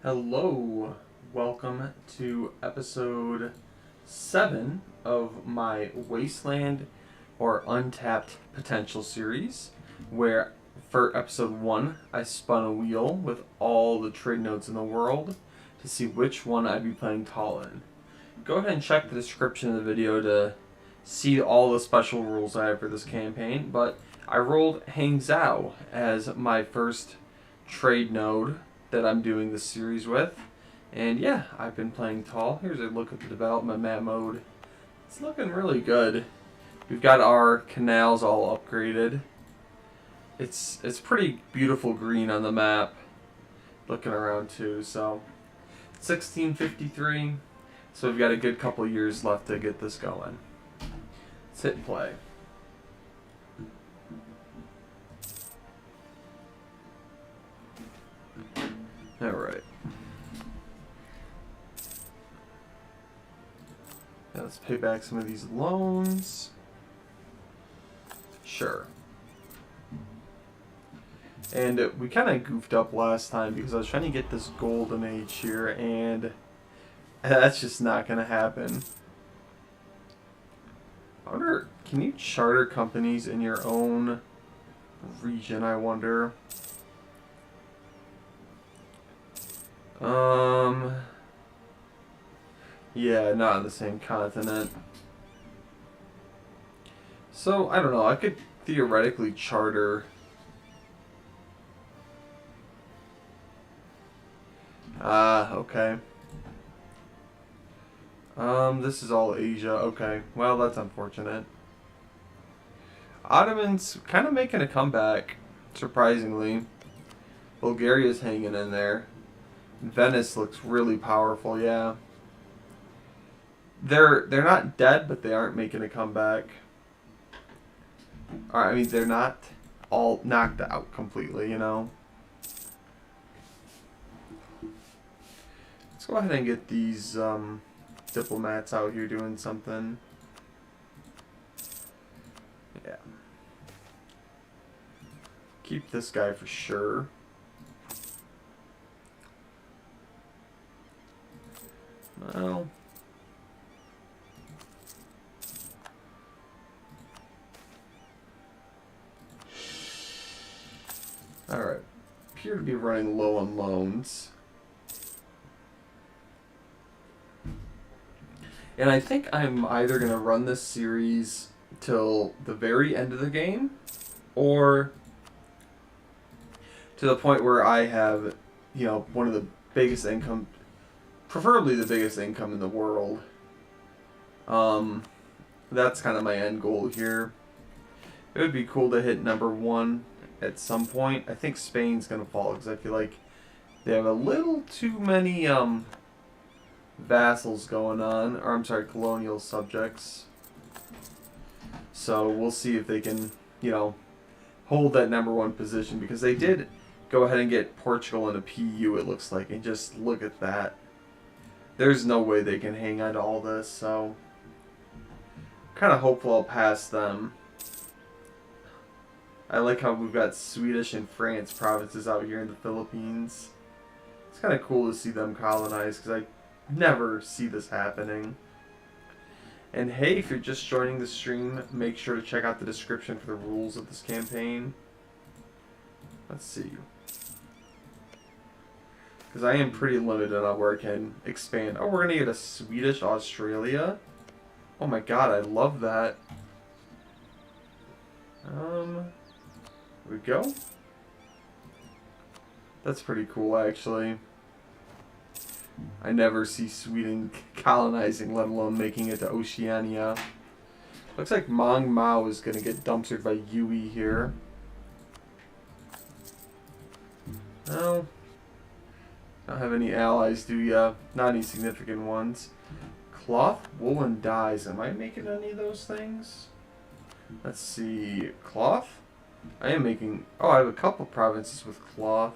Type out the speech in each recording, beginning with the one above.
Hello, welcome to episode 7 of my Wasteland or Untapped Potential series, where for episode 1 I spun a wheel with all the trade nodes in the world to see which one I'd be playing tall in. Go ahead and check the description of the video to see all the special rules I have for this campaign, but I rolled Hang Zhao as my first trade node that I'm doing this series with. And yeah, I've been playing tall. Here's a look at the development map mode. It's looking really good. We've got our canals all upgraded. It's pretty beautiful green on the map. Looking around too, so 1653. So we've got a good couple years left to get this going. Let's hit play. Alright. Now let's pay back some of these loans. Sure. And we kind of goofed up last time because I was trying to get this golden age here, and that's just not going to happen. I wonder, can you charter companies in your own region, I wonder? Yeah, not on the same continent. So, I don't know, I could theoretically charter... okay. This is all Asia. Okay, well, that's unfortunate. Ottomans kind of making a comeback, surprisingly. Bulgaria's hanging in there. Venice looks really powerful, yeah. They're not dead, but they aren't making a comeback. I mean, they're not all knocked out completely, you know. Let's go ahead and get these diplomats out here doing something. Yeah. Keep this guy for sure. Well. Alright. Appear to be running low on loans. And I think I'm either going to run this series till the very end of the game, or to the point where I have, you know, one of the biggest income, preferably the biggest income in the world. That's kind of my end goal here. It would be cool to hit number 1 at some point. I think Spain's going to fall because I feel like they have a little too many vassals going on, or I'm sorry, colonial subjects. So we'll see if they can, you know, hold that number 1 position, because they did go ahead and get Portugal in a PU, it looks like, and just look at that. There's no way they can hang on to all this, so kind of hopeful I'll pass them. I like how we've got Swedish and France provinces out here in the Philippines. It's kind of cool to see them colonize, because I never see this happening. And hey, if you're just joining the stream, make sure to check out the description for the rules of this campaign. Let's see. Because I am pretty limited on where I can expand. Oh, we're going to get a Swedish Australia. Oh my god, I love that. Here we go. That's pretty cool, actually. I never see Sweden colonizing, let alone making it to Oceania. Looks like Mong Mao is going to get dumpstered by Yui here. No. Don't have any allies, do ya? Not any significant ones. Cloth, wool, and dyes. Am I making any of those things? Let's see. Cloth? I am making... Oh, I have a couple provinces with cloth.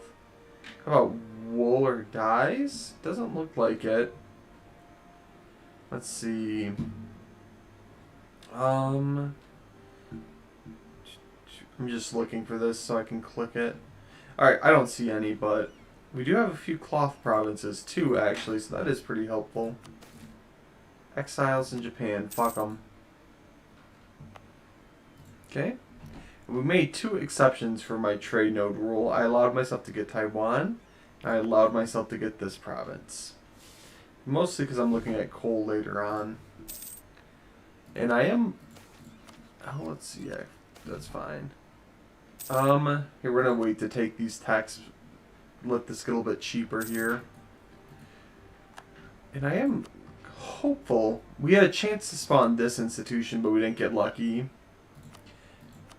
How about wool or dyes? Doesn't look like it. Let's see. I'm just looking for this so I can click it. Alright, I don't see any, but We do have a few cloth provinces too, actually, so that is pretty helpful. Exiles in Japan, fuck them. Okay. We made 2 exceptions for my trade node rule. I allowed myself to get Taiwan. I allowed myself to get this province. Mostly because I'm looking at coal later on. And I am... Oh, let's see. Yeah, that's fine. Here, we're going to wait to take these tax... Let this get a little bit cheaper here. And I am hopeful. We had a chance to spawn this institution, but we didn't get lucky.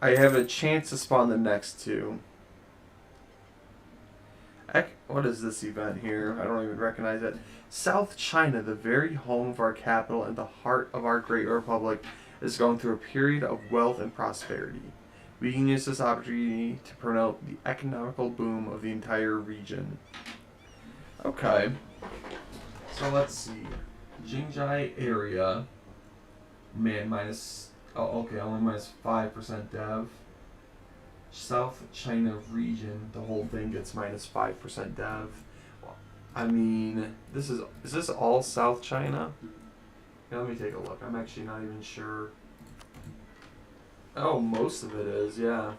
I have a chance to spawn the next 2. What is this event here? I don't even recognize it. South China, the very home of our capital and the heart of our great republic, is going through a period of wealth and prosperity. We can use this opportunity to promote the economical boom of the entire region. Okay. So let's see. Jingjai area. Man, minus... Oh, okay, only minus 5% dev. South China region, the whole thing gets minus 5% dev. I mean, is this all South China? Yeah, let me take a look. I'm actually not even sure. Oh, most of it is, yeah.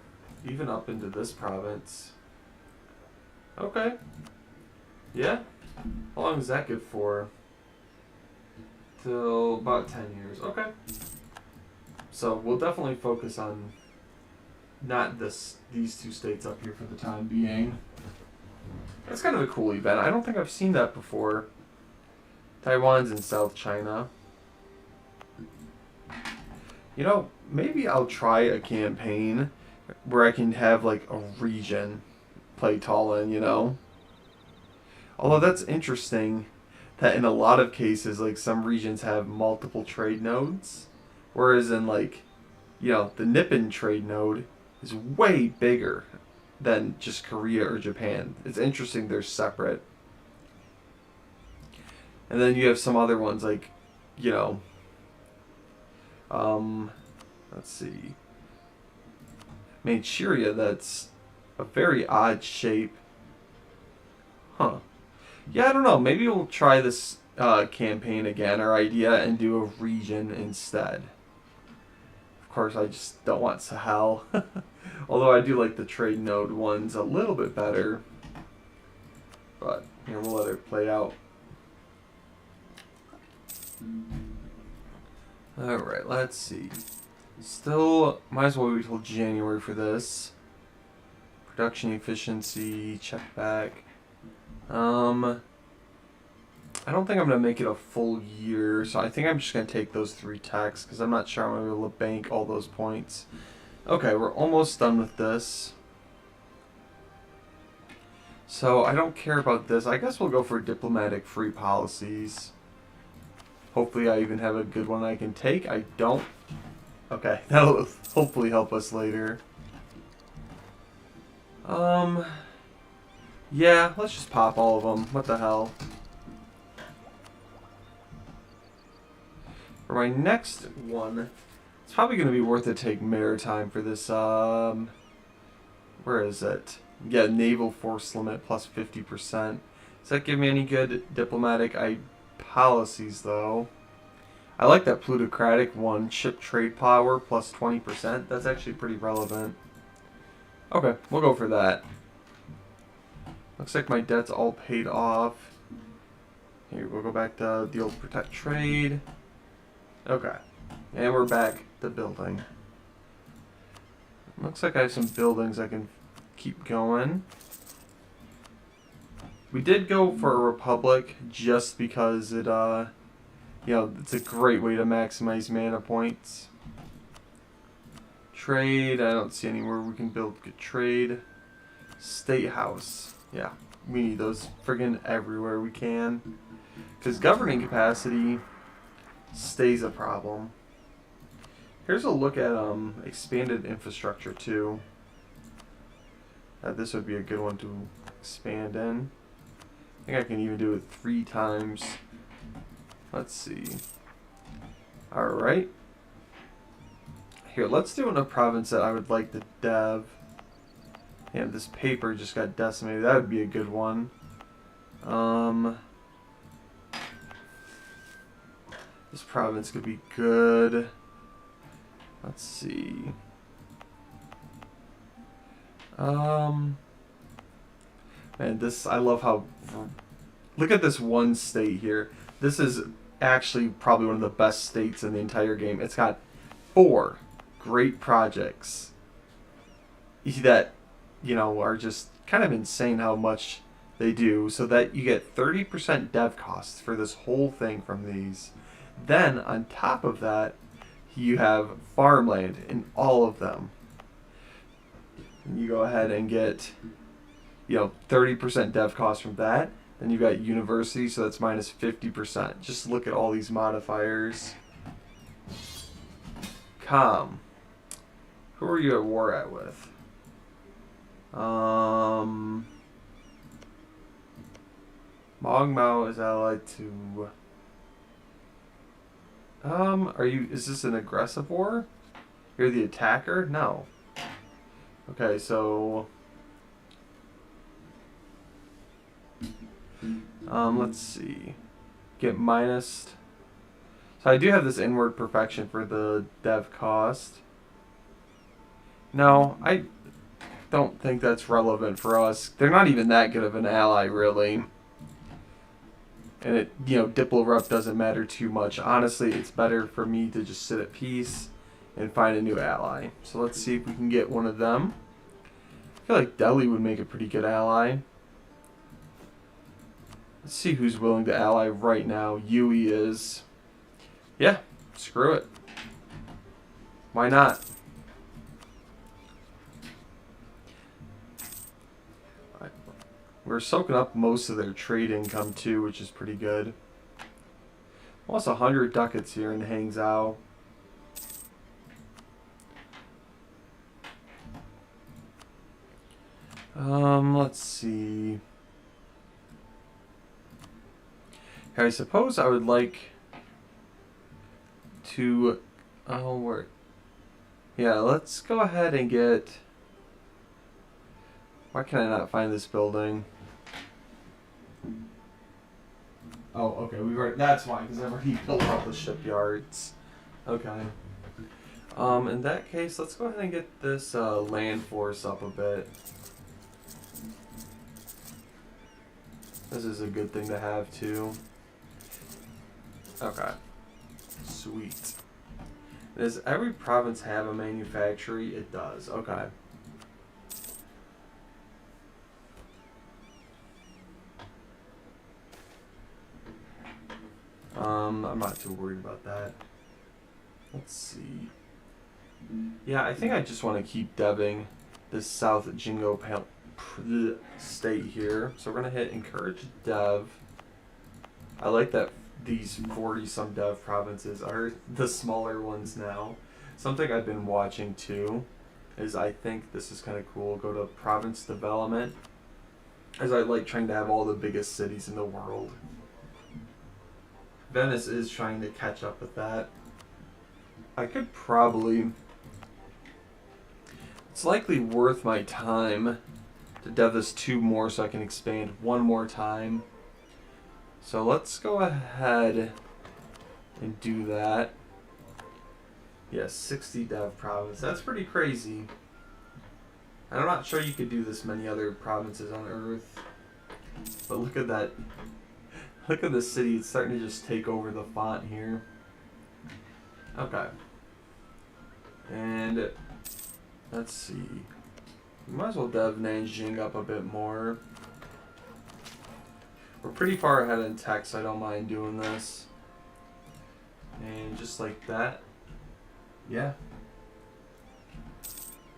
Even up into this province. Okay. Yeah. How long is that good for? Till about 10 years. Okay. So we'll definitely focus on not these 2 states up here for the time being. That's kind of a cool event. I don't think I've seen that before. Taiwan's in South China. You know, maybe I'll try a campaign where I can have like a region play tall in, you know? Although that's interesting that in a lot of cases, like some regions have multiple trade nodes. Whereas in like, you know, the Nippon trade node is way bigger than just Korea or Japan. It's interesting they're separate. And then you have some other ones like, you know, let's see, Manchuria, that's a very odd shape. Huh. Yeah, I don't know. Maybe we'll try this campaign again, our idea, and do a region instead. Of course, I just don't want Sahel. Although I do like the trade node ones a little bit better. But here, we'll let it play out. Alright, let's see. Still, might as well wait till January for this. Production efficiency, check back. I don't think I'm going to make it a full year, so I think I'm just going to take those 3 techs, because I'm not sure I'm going to be able to bank all those points. Okay, we're almost done with this. So I don't care about this. I guess we'll go for diplomatic free policies. Hopefully I even have a good one I can take. I don't. Okay, that'll hopefully help us later. Yeah, let's just pop all of them. What the hell? For my next one, it's probably going to be worth it to take maritime for this. Where is it? Yeah, naval force limit plus 50%. Does that give me any good diplomatic policies, though? I like that plutocratic one. Ship trade power plus 20%. That's actually pretty relevant. Okay, we'll go for that. Looks like my debt's all paid off. Here, we'll go back to the old protect trade. Okay. And we're back to building. Looks like I have some buildings I can keep going. We did go for a republic just because it, you know, it's a great way to maximize mana points. Trade, I don't see anywhere we can build good trade. State house. Yeah, we need those friggin' everywhere we can. Because governing capacity stays a problem. Here's a look at expanded infrastructure too. This would be a good one to expand in. I think I can even do it 3 times. Let's see. Alright. Here, let's do in a province that I would like to dev. And this paper just got decimated. That would be a good one. This province could be good. Let's see. Man, I love how, look at this one state here. This is actually probably one of the best states in the entire game. It's got 4 great projects that, are just kind of insane how much they do, so that you get 30% dev costs for this whole thing from these. Then, on top of that, you have farmland in all of them. And you go ahead and get, 30% dev costs from that. Then you've got university, so that's minus 50%. Just look at all these modifiers. Com. Who are you at war at with? Mong Mao is allied to... is this an aggressive war? You're the attacker? No. Okay, so... let's see. Get minus... So I do have this inward perfection for the dev cost. No, I don't think that's relevant for us. They're not even that good of an ally, really. And it, Diplo rep doesn't matter too much. Honestly, it's better for me to just sit at peace and find a new ally. So let's see if we can get one of them. I feel like Delhi would make a pretty good ally. Let's see who's willing to ally right now. Yui is. Yeah, screw it. Why not? We're soaking up most of their trade income too, which is pretty good. Almost 100 ducats here in Hangzhou. Let's see. I suppose I would like to... Yeah, let's go ahead and get... Why can I not find this building? Oh, okay. That's why, because I've already built up the shipyards. Okay. In that case, let's go ahead and get this land force up a bit. This is a good thing to have too. Okay. Sweet. Does every province have a manufactory? It does. Okay. I'm not too worried about that. Let's see. Yeah, I think I just want to keep deving this South Jingo state here. So we're going to hit encourage dev. I like that these 40-some dev provinces are the smaller ones now. Something I've been watching too is I think this is kind of cool. Go to province development, as I like trying to have all the biggest cities in the world. Venice is trying to catch up with that. I could probably... It's likely worth my time to dev this 2 more so I can expand 1 more time. So let's go ahead and do that. Yeah, 60 dev province. That's pretty crazy. I'm not sure you could do this many other provinces on Earth. But look at that. Look at the city. It's starting to just take over the font here. Okay. And let's see. We might as well dev Nanjing up a bit more. We're pretty far ahead in tech, so I don't mind doing this. And just like that. Yeah.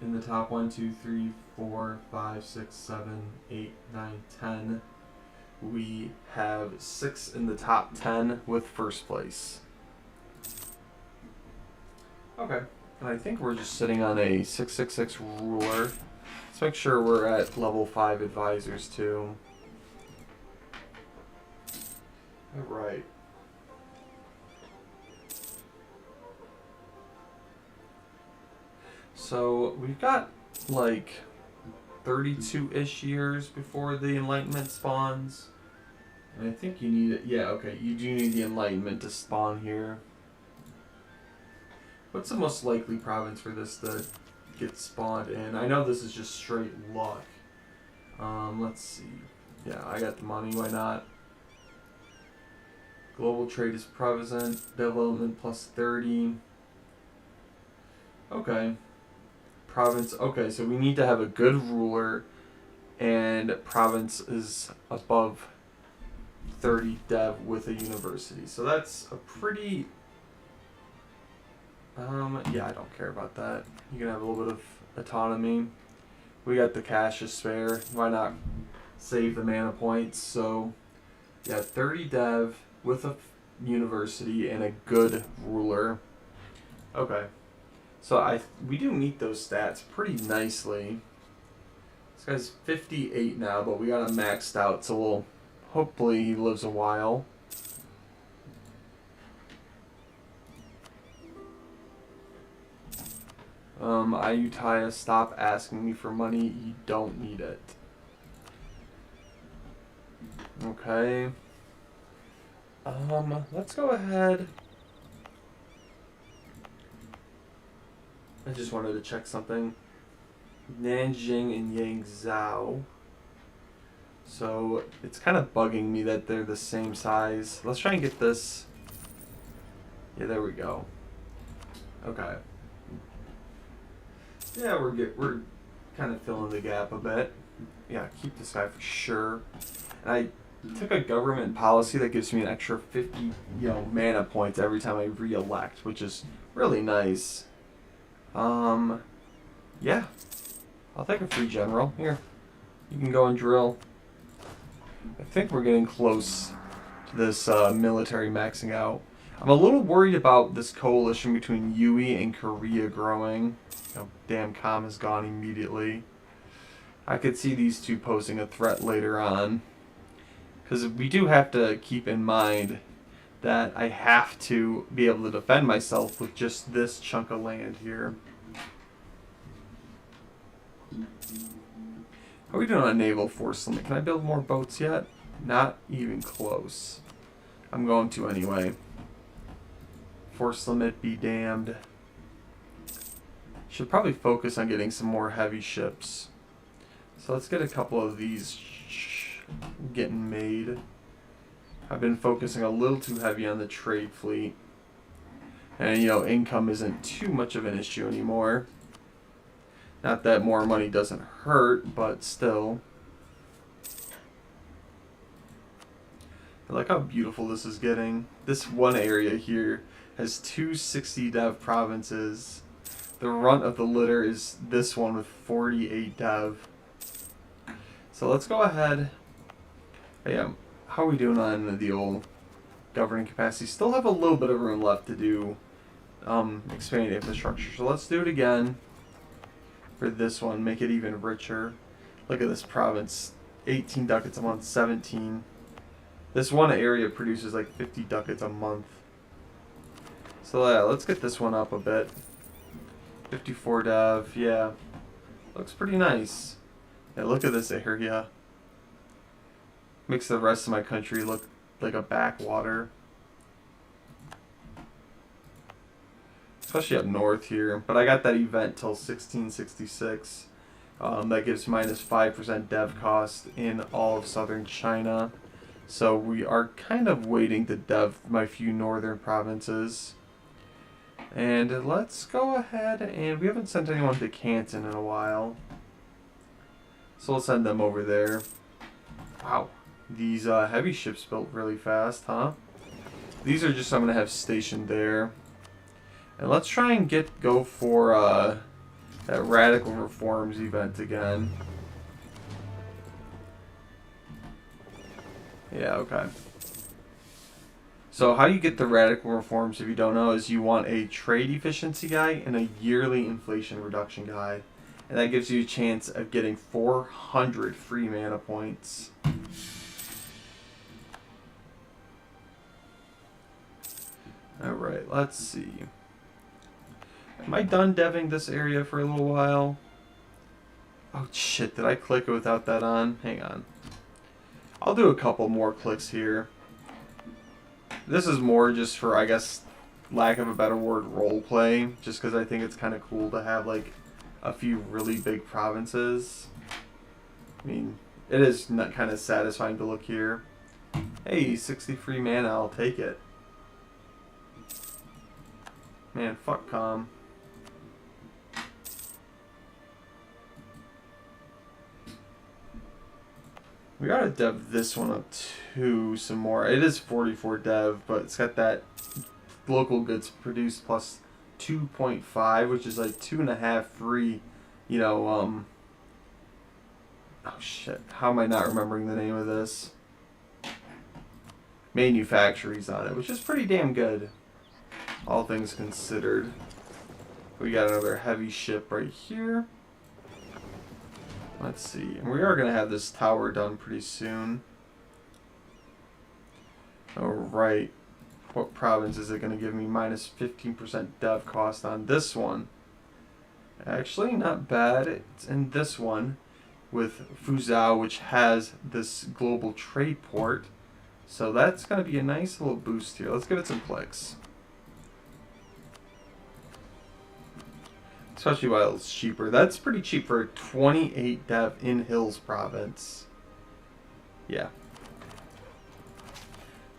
In the top 1, 2, 3, 4, 5, 6, 7, 8, 9, 10. We have 6 in the top 10 with first place. Okay. And I think we're just sitting on a 666 ruler. Let's make sure we're at level 5 advisors too. Alright. So we've got like 32-ish years before the Enlightenment spawns. And I think you need it. Yeah, okay. You do need the Enlightenment to spawn here. What's the most likely province for this to get spawned in? I know this is just straight luck. Let's see. Yeah, I got the money. Why not? Global trade is present. Development plus 30. Okay. Province. Okay, so we need to have a good ruler, and province is above 30 dev with a university. So that's a pretty... yeah, I don't care about that. You can have a little bit of autonomy. We got the cash to spare. Why not save the mana points? So, yeah, 30 dev with a university and a good ruler. Okay. So we do meet those stats pretty nicely. This guy's 58 now, but we got him maxed out, so hopefully he lives a while. Ayutthaya, stop asking me for money. You don't need it. Okay. Let's go ahead. I just wanted to check something. Nanjing and Yangzhou. So it's kind of bugging me that they're the same size. Let's try and get this. Yeah, there we go. Okay. Yeah, we're kind of filling the gap a bit. Yeah, keep this guy for sure. And I took a government policy that gives me an extra 50, mana points every time I re-elect, which is really nice. Yeah. I'll take a free general. Here. You can go and drill. I think we're getting close to this military maxing out. I'm a little worried about this coalition between Yui and Korea growing. Damn, Com is gone immediately. I could see these two posing a threat later on. Because we do have to keep in mind that I have to be able to defend myself with just this chunk of land here. How are we doing on naval force limit? Can I build more boats yet? Not even close. I'm going to anyway. Force limit be damned. Should probably focus on getting some more heavy ships. So let's get a couple of these getting made. I've been focusing a little too heavy on the trade fleet. And, income isn't too much of an issue anymore. Not that more money doesn't hurt, but still. I like how beautiful this is getting. This one area here has 260 dev provinces. The runt of the litter is this one with 48 dev. So let's go ahead. Yeah, how are we doing on the old governing capacity? Still have a little bit of room left to do expand infrastructure. So let's do it again for this one. Make it even richer. Look at this province. 18 ducats a month, 17. This one area produces like 50 ducats a month. So yeah, let's get this one up a bit. 54 dev, yeah. Looks pretty nice. Yeah, look at this area. Makes the rest of my country look like a backwater. Especially up north here. But I got that event till 1666. That gives -5% dev cost in all of southern China. So we are kind of waiting to dev my few northern provinces. And let's go ahead, and we haven't sent anyone to Canton in a while. So we'll send them over there. Wow. These heavy ships built really fast, huh? These are just I'm going to have stationed there. And let's try and go for that Radical Reforms event again. Yeah, okay. So how you get the Radical Reforms, if you don't know, is you want a trade efficiency guy and a yearly inflation reduction guy. And that gives you a chance of getting 400 free mana points. Alright, let's see. Am I done deving this area for a little while? Oh shit, did I click it without that on? Hang on. I'll do a couple more clicks here. This is more just for, I guess, lack of a better word, role play. Just because I think it's kind of cool to have like a few really big provinces. I mean, it is not kind of satisfying to look here. Hey, 63 mana, I'll take it. Man, fuck calm. We gotta dev this one up too some more. It is 44 dev, but it's got that local goods produced plus 2.5, which is like 2.5 free, you know, oh shit, how am I not remembering the name of this? Manufactories on it, which is pretty damn good, all things considered. We got another heavy ship right here. Let's see, and we are going to have this tower done pretty soon. Alright, what province is it going to give me? Minus 15% dev cost on this one. Actually, not bad. It's in this one with Fuzhou, which has this global trade port. So that's going to be a nice little boost here. Let's give it some clicks. Especially while it's cheaper. That's pretty cheap for a 28 dev in Hills province. Yeah.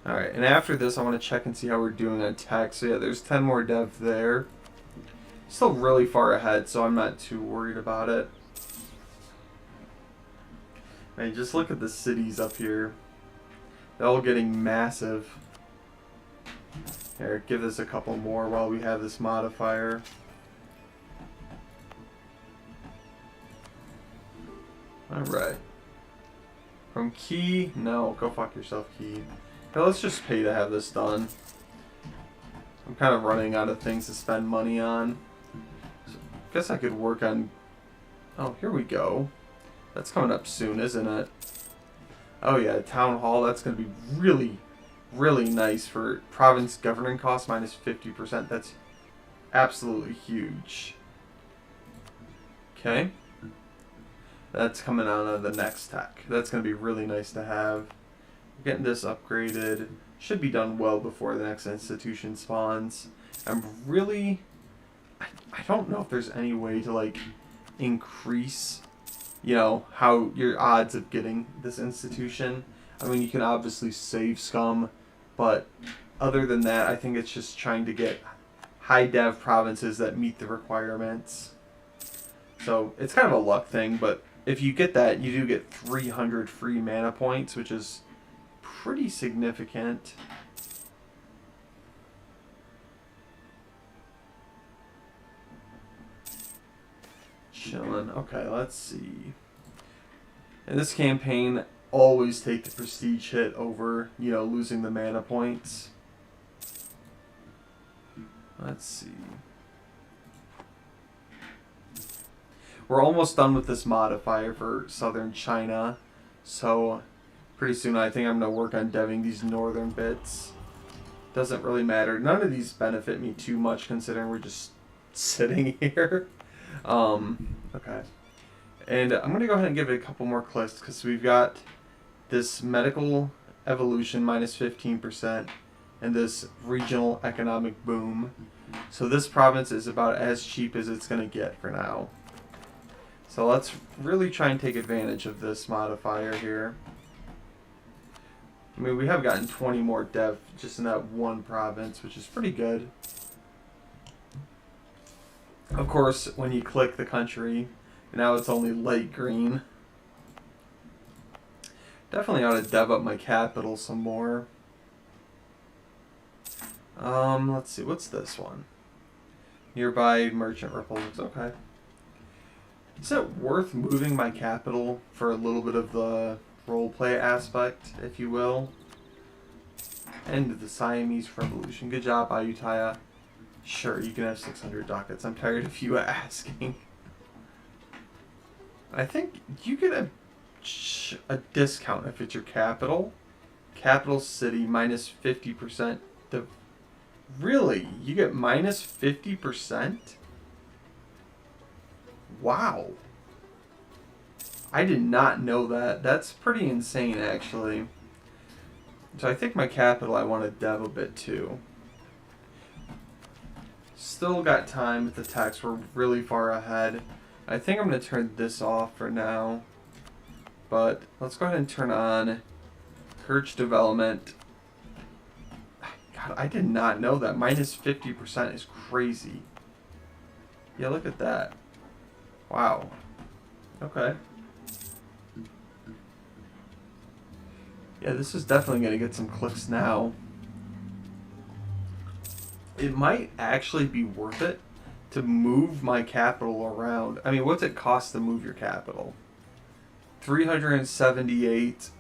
Alright, and after this I want to check and see how we're doing on tech. So yeah, there's 10 more dev there. Still really far ahead, so I'm not too worried about it. And just look at the cities up here. They're all getting massive. Here, give this a couple more while we have this modifier. Alright. From Key? No, go fuck yourself, Key. Okay, let's just pay to have this done. I'm kind of running out of things to spend money on. So, guess I could work on... Oh, here we go. That's coming up soon, isn't it? Oh yeah, Town Hall. That's going to be really, really nice for province governing costs minus 50%. That's absolutely huge. Okay. That's coming out of the next tech. That's going to be really nice to have. Getting this upgraded. Should be done well before the next institution spawns. I'm really... I don't know if there's any way to, like, increase, you know, how your odds of getting this institution. I mean, you can obviously save scum, but other than that, I think it's just trying to get high dev provinces that meet the requirements. So, it's kind of a luck thing, but if you get that, you do get 300 free mana points, which is pretty significant. Chillin'. Okay, let's see. In this campaign, always take the prestige hit over, you know, losing the mana points. Let's see. We're almost done with this modifier for southern China, so pretty soon I think I'm going to work on deving these northern bits. Doesn't really matter. None of these benefit me too much considering we're just sitting here. Okay. And I'm going to go ahead and give it a couple more clicks because we've got this medical evolution minus 15% and this regional economic boom. So this province is about as cheap as it's going to get for now. So let's really try and take advantage of this modifier here. I mean, we have gotten 20 more dev just in that one province, which is pretty good. Of course, when you click the country, now it's only light green. Definitely ought to dev up my capital some more. Let's see, what's this one? Nearby merchant republics, okay. Is it worth moving my capital for a little bit of the roleplay aspect, if you will? End of the Siamese Revolution. Good job, Ayutthaya. Sure, you can have 600 ducats. I'm tired of you asking. I think you get a discount if it's your capital. Capital city, minus 50%. Really? You get minus 50%? Wow. I did not know that. That's pretty insane, actually. So I think my capital I want to dev a bit too. Still got time with the text. We're really far ahead. I think I'm going to turn this off for now. But let's go ahead and turn on Perch Development. God, I did not know that. Minus 50% is crazy. Yeah, look at that. Wow. Okay. Yeah, this is definitely going to get some clicks now. It might actually be worth it to move my capital around. I mean, what's it cost to move your capital? 378.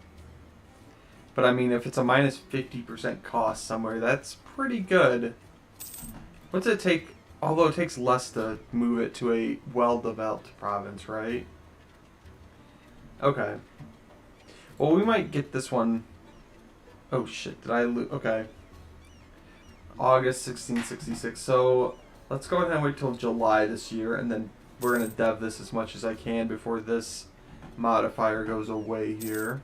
But I mean, if it's a minus 50% cost somewhere, that's pretty good. What's it take? Although it takes less to move it to a well-developed province, right? Okay. Well, we might get this one. Oh shit, did I lose? Okay. August 1666. So let's go ahead and wait till July this year, and then we're going to dev this as much as I can before this modifier goes away here.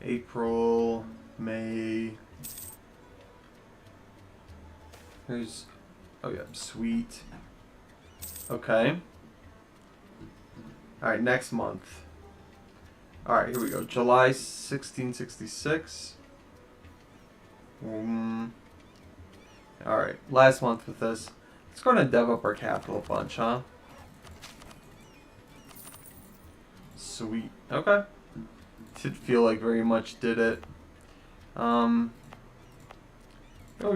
April, May. Here's, oh yeah, sweet. Okay. Alright, next month. Alright, here we go. July 1666. Alright, last month with this. Let's go ahead and dev up our capital a bunch, huh? Sweet. Okay. Didn't feel like very much did it. We'll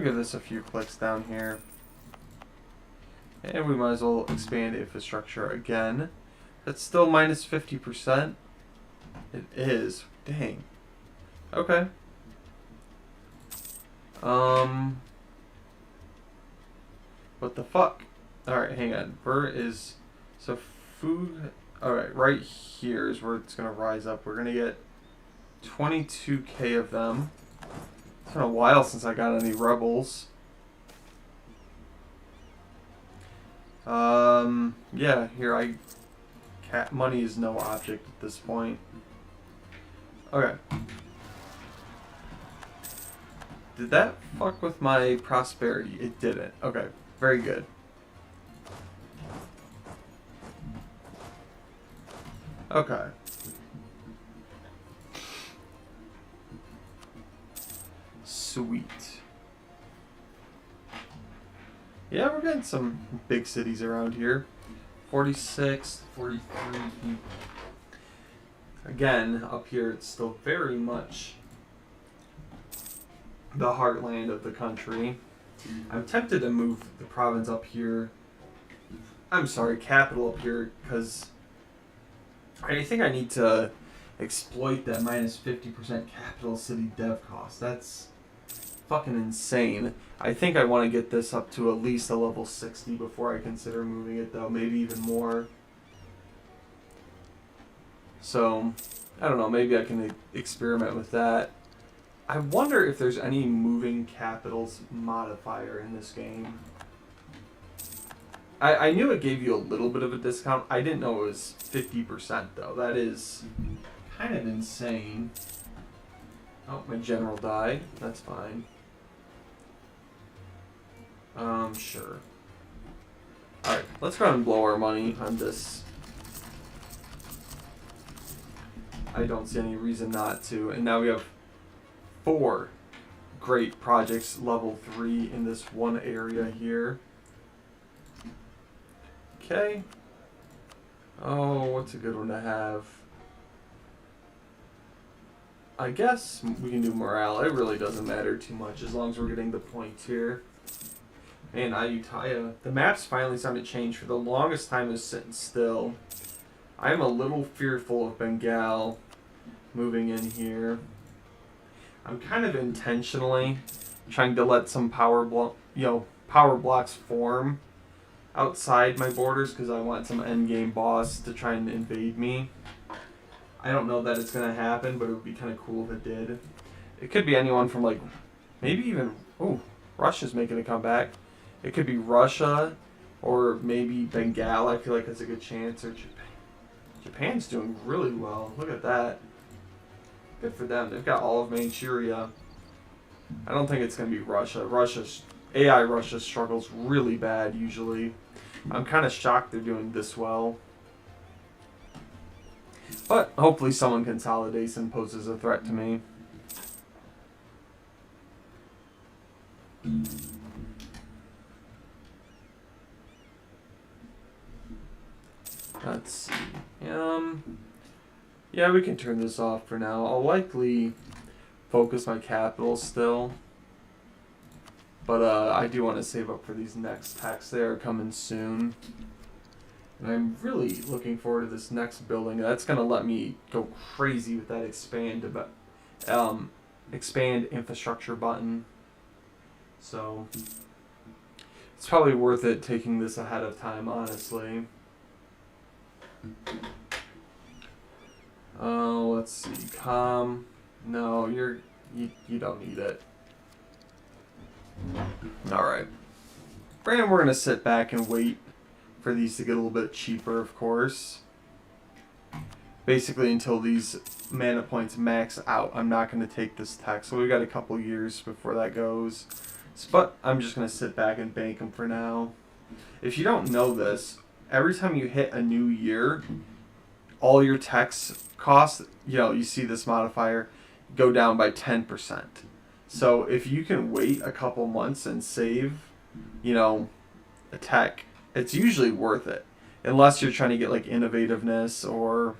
give this a few clicks down here. And we might as well expand infrastructure again. That's still minus 50%. It is. Dang. Okay. What the fuck? Alright, hang on. Where is... So food... Alright, right here is where it's going to rise up. We're going to get 22k of them. It's been a while since I got any rebels. Yeah, here money is no object at this point. Okay. Did that fuck with my prosperity? It didn't. Okay, very good. Okay. Sweet. Yeah, we're getting some big cities around here. 46, 43. Again, up here it's still very much the heartland of the country. I'm tempted to move the province up here. I'm sorry, capital up here, because I think I need to exploit that minus 50% capital city dev cost. That's fucking insane. I think I want to get this up to at least a level 60 before I consider moving it, though. Maybe even more. So, I don't know. Maybe I can experiment with that. I wonder if there's any moving capitals modifier in this game. I knew it gave you a little bit of a discount. I didn't know it was 50%, though. That is kind of insane. Oh, my general died. That's fine. Sure. Alright, let's go ahead and blow our money on this. I don't see any reason not to. And now we have 4 great projects, level 3 in this one area here. Okay. Oh, what's a good one to have? I guess we can do morale. It really doesn't matter too much as long as we're getting the points here. Man, Ayutthaya. The map's finally starting to change. For the longest time it was sitting still. I'm a little fearful of Bengal moving in here. I'm kind of intentionally trying to let some power blocks form outside my borders because I want some endgame boss to try and invade me. I don't know that it's going to happen, but it would be kind of cool if it did. It could be anyone from, like, maybe even... Oh, Russia's making a comeback. It could be Russia or maybe Bengal. I feel like that's a good chance. Or Japan. Japan's doing really well. Look at that. Good for them. They've got all of Manchuria. I don't think it's going to be Russia. AI Russia struggles really bad usually. I'm kind of shocked they're doing this well. But hopefully someone consolidates and poses a threat to me. Let's see. Yeah, we can turn this off for now. I'll likely focus my capital still. But I do want to save up for these next techs. They are coming soon. And I'm really looking forward to this next building. That's going to let me go crazy with that expand infrastructure button. So it's probably worth it taking this ahead of time, honestly. Oh, let's see. No, you don't need it. Alright. And we're going to sit back and wait for these to get a little bit cheaper, of course. Basically, until these mana points max out, I'm not going to take this tech. So we've got a couple years before that goes. But I'm just going to sit back and bank them for now. If you don't know this, every time you hit a new year, all your techs costs, you see this modifier, go down by 10%. So if you can wait a couple months and save, a tech, it's usually worth it. Unless you're trying to get like innovativeness or,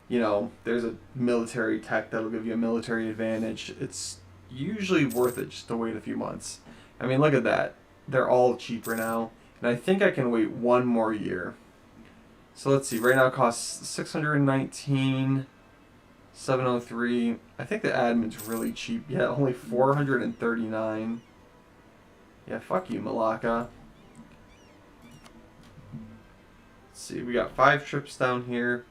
there's a military tech that'll give you a military advantage. It's usually worth it just to wait a few months. I mean, look at that. They're all cheaper now. And I think I can wait one more year. So let's see. Right now it costs 619, 703. I think the admin's really cheap. Yeah, only 439. Yeah, fuck you, Malacca. Let's see. We got 5 trips down here.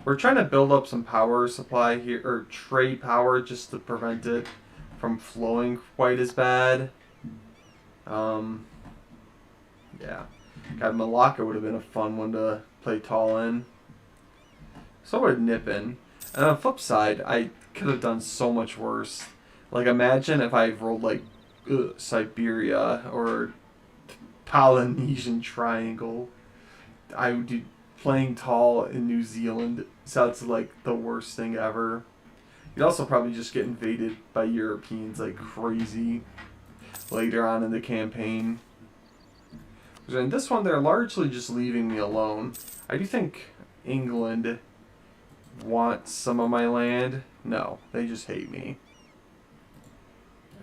We're trying to build up some power supply here, or trade power, just to prevent it from flowing quite as bad. Yeah. God, Malacca would have been a fun one to play tall in. So would Nippon. And on the flip side, I could have done so much worse. Like, imagine if I rolled, like, Siberia or Polynesian Triangle. I would do playing tall in New Zealand. Sounds like the worst thing ever. You'd also probably just get invaded by Europeans like crazy later on in the campaign. In this one, they're largely just leaving me alone. I do think England wants some of my land. No, they just hate me.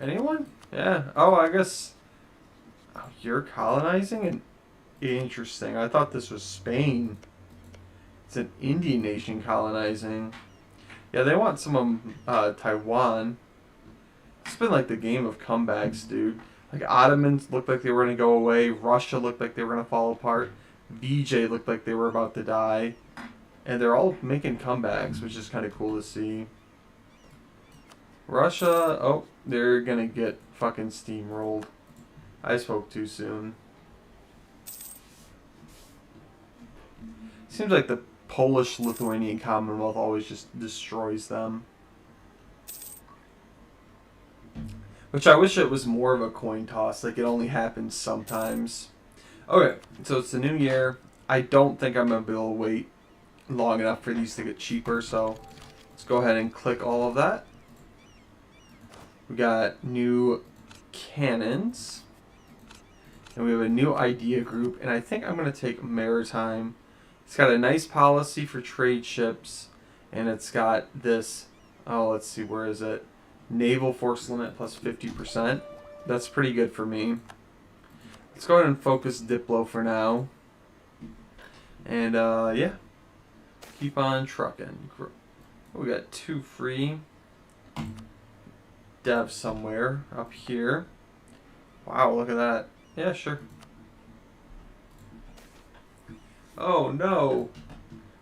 Anyone? Yeah. Oh, I guess... Oh, you're colonizing? And interesting. I thought this was Spain. It's an Indian nation colonizing. Yeah, they want some of Taiwan. It's been like the game of comebacks, dude. Like, Ottomans looked like they were going to go away. Russia looked like they were going to fall apart. VJ looked like they were about to die. And they're all making comebacks, which is kind of cool to see. Russia, oh, they're going to get fucking steamrolled. I spoke too soon. Seems like the Polish-Lithuanian Commonwealth always just destroys them. Which I wish it was more of a coin toss. Like, it only happens sometimes. Okay, so it's the new year. I don't think I'm going to be able to wait long enough for these to get cheaper. So let's go ahead and click all of that. We got new cannons. And we have a new idea group. And I think I'm going to take maritime. It's got a nice policy for trade ships. And it's got this... Oh, let's see. Where is it? Naval force limit plus 50%. That's pretty good for me. Let's go ahead and focus Diplo for now. And, yeah. Keep on trucking. We got 2 free. Dev somewhere up here. Wow, look at that. Yeah, sure. Oh, no.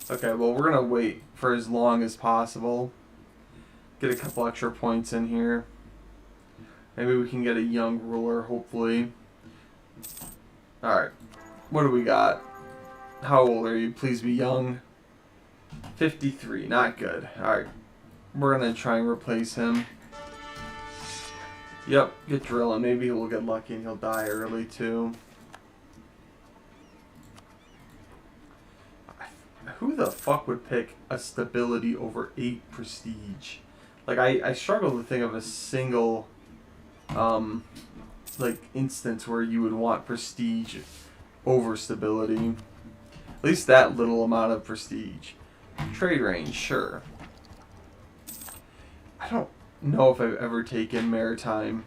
Okay, well, we're going to wait for as long as possible. Get a couple extra points in here. Maybe we can get a young ruler, hopefully. Alright. What do we got? How old are you? Please be young. 53. Not good. Alright. We're going to try and replace him. Yep. Get drilling. Maybe we'll get lucky and he'll die early too. Who the fuck would pick a stability over 8 prestige? Like, I struggle to think of a single, like, instance where you would want prestige over stability. At least that little amount of prestige. Trade range, sure. I don't know if I've ever taken maritime.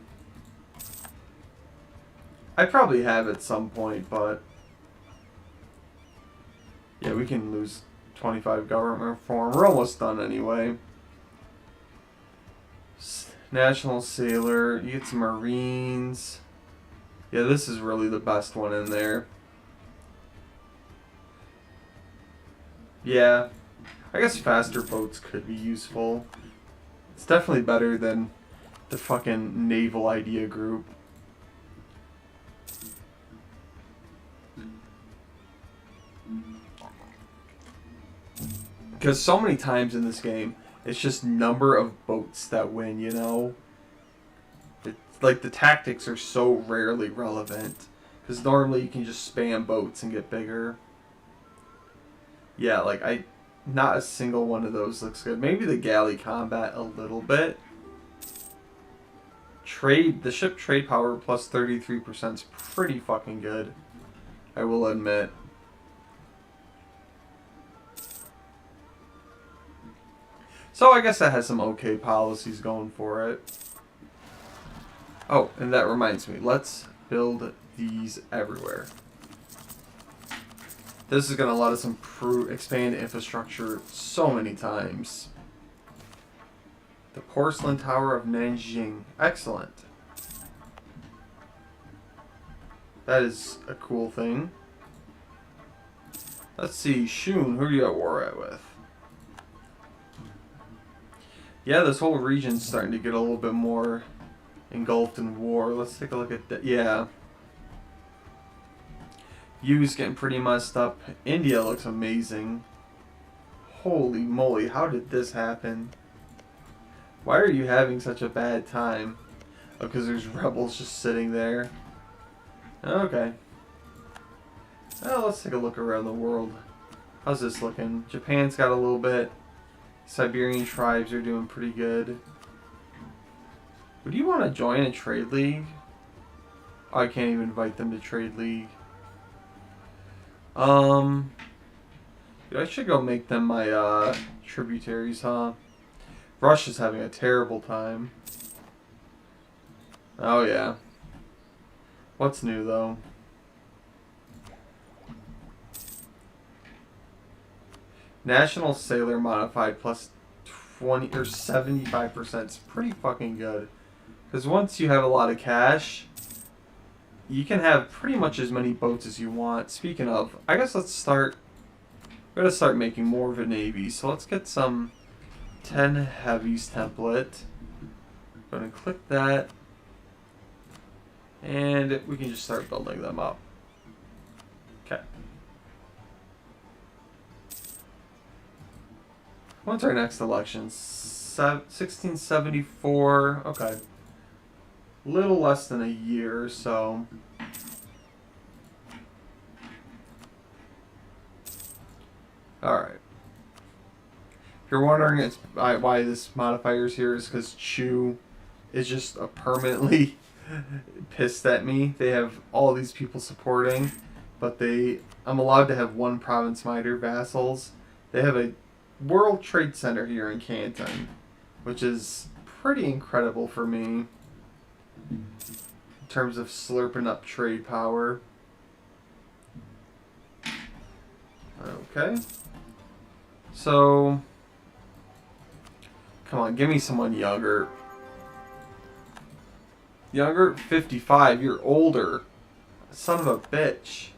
I probably have at some point, but... yeah, we can lose 25 government reform. We're almost done anyway. National Sailor. You get some Marines. Yeah, this is really the best one in there. Yeah. I guess faster boats could be useful. It's definitely better than the fucking naval idea group. Because so many times in this game, it's just number of boats that win, you know? Like, the tactics are so rarely relevant. Because normally you can just spam boats and get bigger. Yeah, like, not a single one of those looks good. Maybe the galley combat a little bit. The ship trade power plus 33% is pretty fucking good. I will admit. So I guess that has some okay policies going for it. Oh, and that reminds me. Let's build these everywhere. This is going to let us expand infrastructure so many times. The Porcelain Tower of Nanjing. Excellent. That is a cool thing. Let's see. Shun, who are you at war with? Yeah, this whole region's starting to get a little bit more engulfed in war. Let's take a look at that. Yeah. Yu's getting pretty messed up. India looks amazing. Holy moly, how did this happen? Why are you having such a bad time? Oh, because there's rebels just sitting there. Okay. Well, let's take a look around the world. How's this looking? Japan's got a little bit. Siberian tribes are doing pretty good. Would you want to join a trade league? Oh, I can't even invite them to trade league. Dude, I should go make them my tributaries, huh? Russia's having a terrible time. Oh yeah. What's new though? National Sailor modified plus 20 or 75% is pretty fucking good. Because once you have a lot of cash, you can have pretty much as many boats as you want. Speaking of, I guess let's start. We're gonna start making more of a navy. So let's get some 10 heavies template. I'm gonna click that, and we can just start building them up. Okay. When's our next election? 1674. Okay. Little less than a year, so. Alright. If you're wondering why this modifier is here, is because Chu is just permanently pissed at me. They have all these people supporting, but I'm allowed to have one province mitre vassals. They have a World Trade Center here in Canton, which is pretty incredible for me in terms of slurping up trade power. Okay. So, come on, give me someone younger. Younger? 55. You're older. Son of a bitch.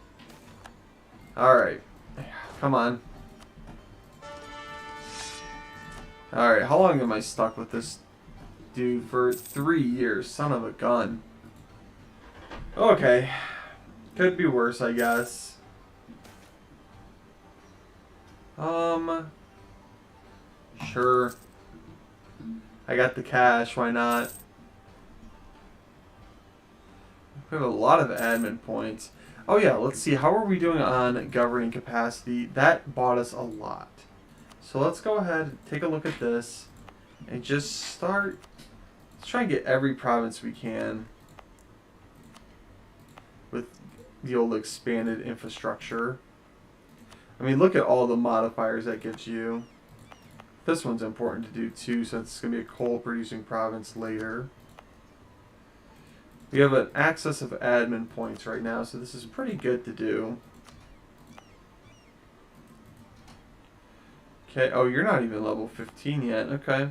Alright. Come on. Alright, how long am I stuck with this dude? For 3 years. Son of a gun. Okay. Could be worse, I guess. Sure. I got the cash, why not? We have a lot of admin points. Oh yeah, let's see. How are we doing on governing capacity? That bought us a lot. So let's go ahead and take a look at this and just start. Let's try and get every province we can with the old expanded infrastructure. I mean, look at all the modifiers that gives you. This one's important to do too, so it's going to be a coal producing province later. We have an excess of admin points right now, so this is pretty good to do. Okay, oh, you're not even level 15 yet. Okay.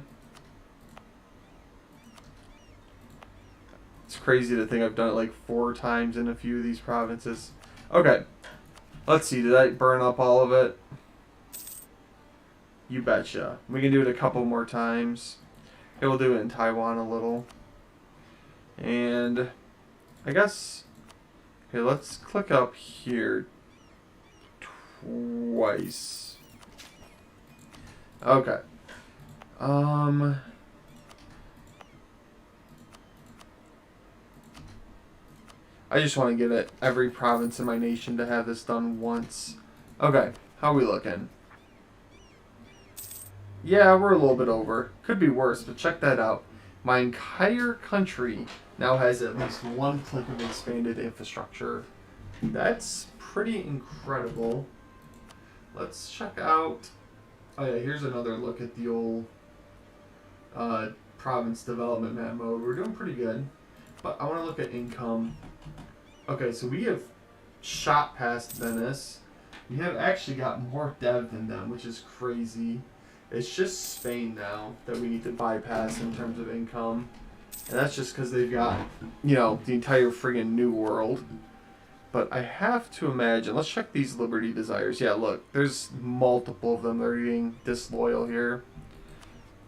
It's crazy to think I've done it like 4 times in a few of these provinces. Okay. Let's see, did I burn up all of it? You betcha. We can do it a couple more times. Okay, we'll do it in Taiwan a little. And I guess, okay, let's click up here twice. Okay. I just want to get it every province in my nation to have this done once. Okay, how are we looking? Yeah, we're a little bit over. Could be worse, but check that out. My entire country now has at least one click of expanded infrastructure. That's pretty incredible. Let's check out. Oh yeah, here's another look at the old province development map mode. We're doing pretty good, but I want to look at income. Okay, so we have shot past Venice. We have actually got more dev than them, which is crazy. It's just Spain now that we need to bypass in terms of income. And that's just because they've got, you know, the entire friggin' New World. But I have to imagine, let's check these Liberty Desires. Yeah, look, there's multiple of them that are getting disloyal here.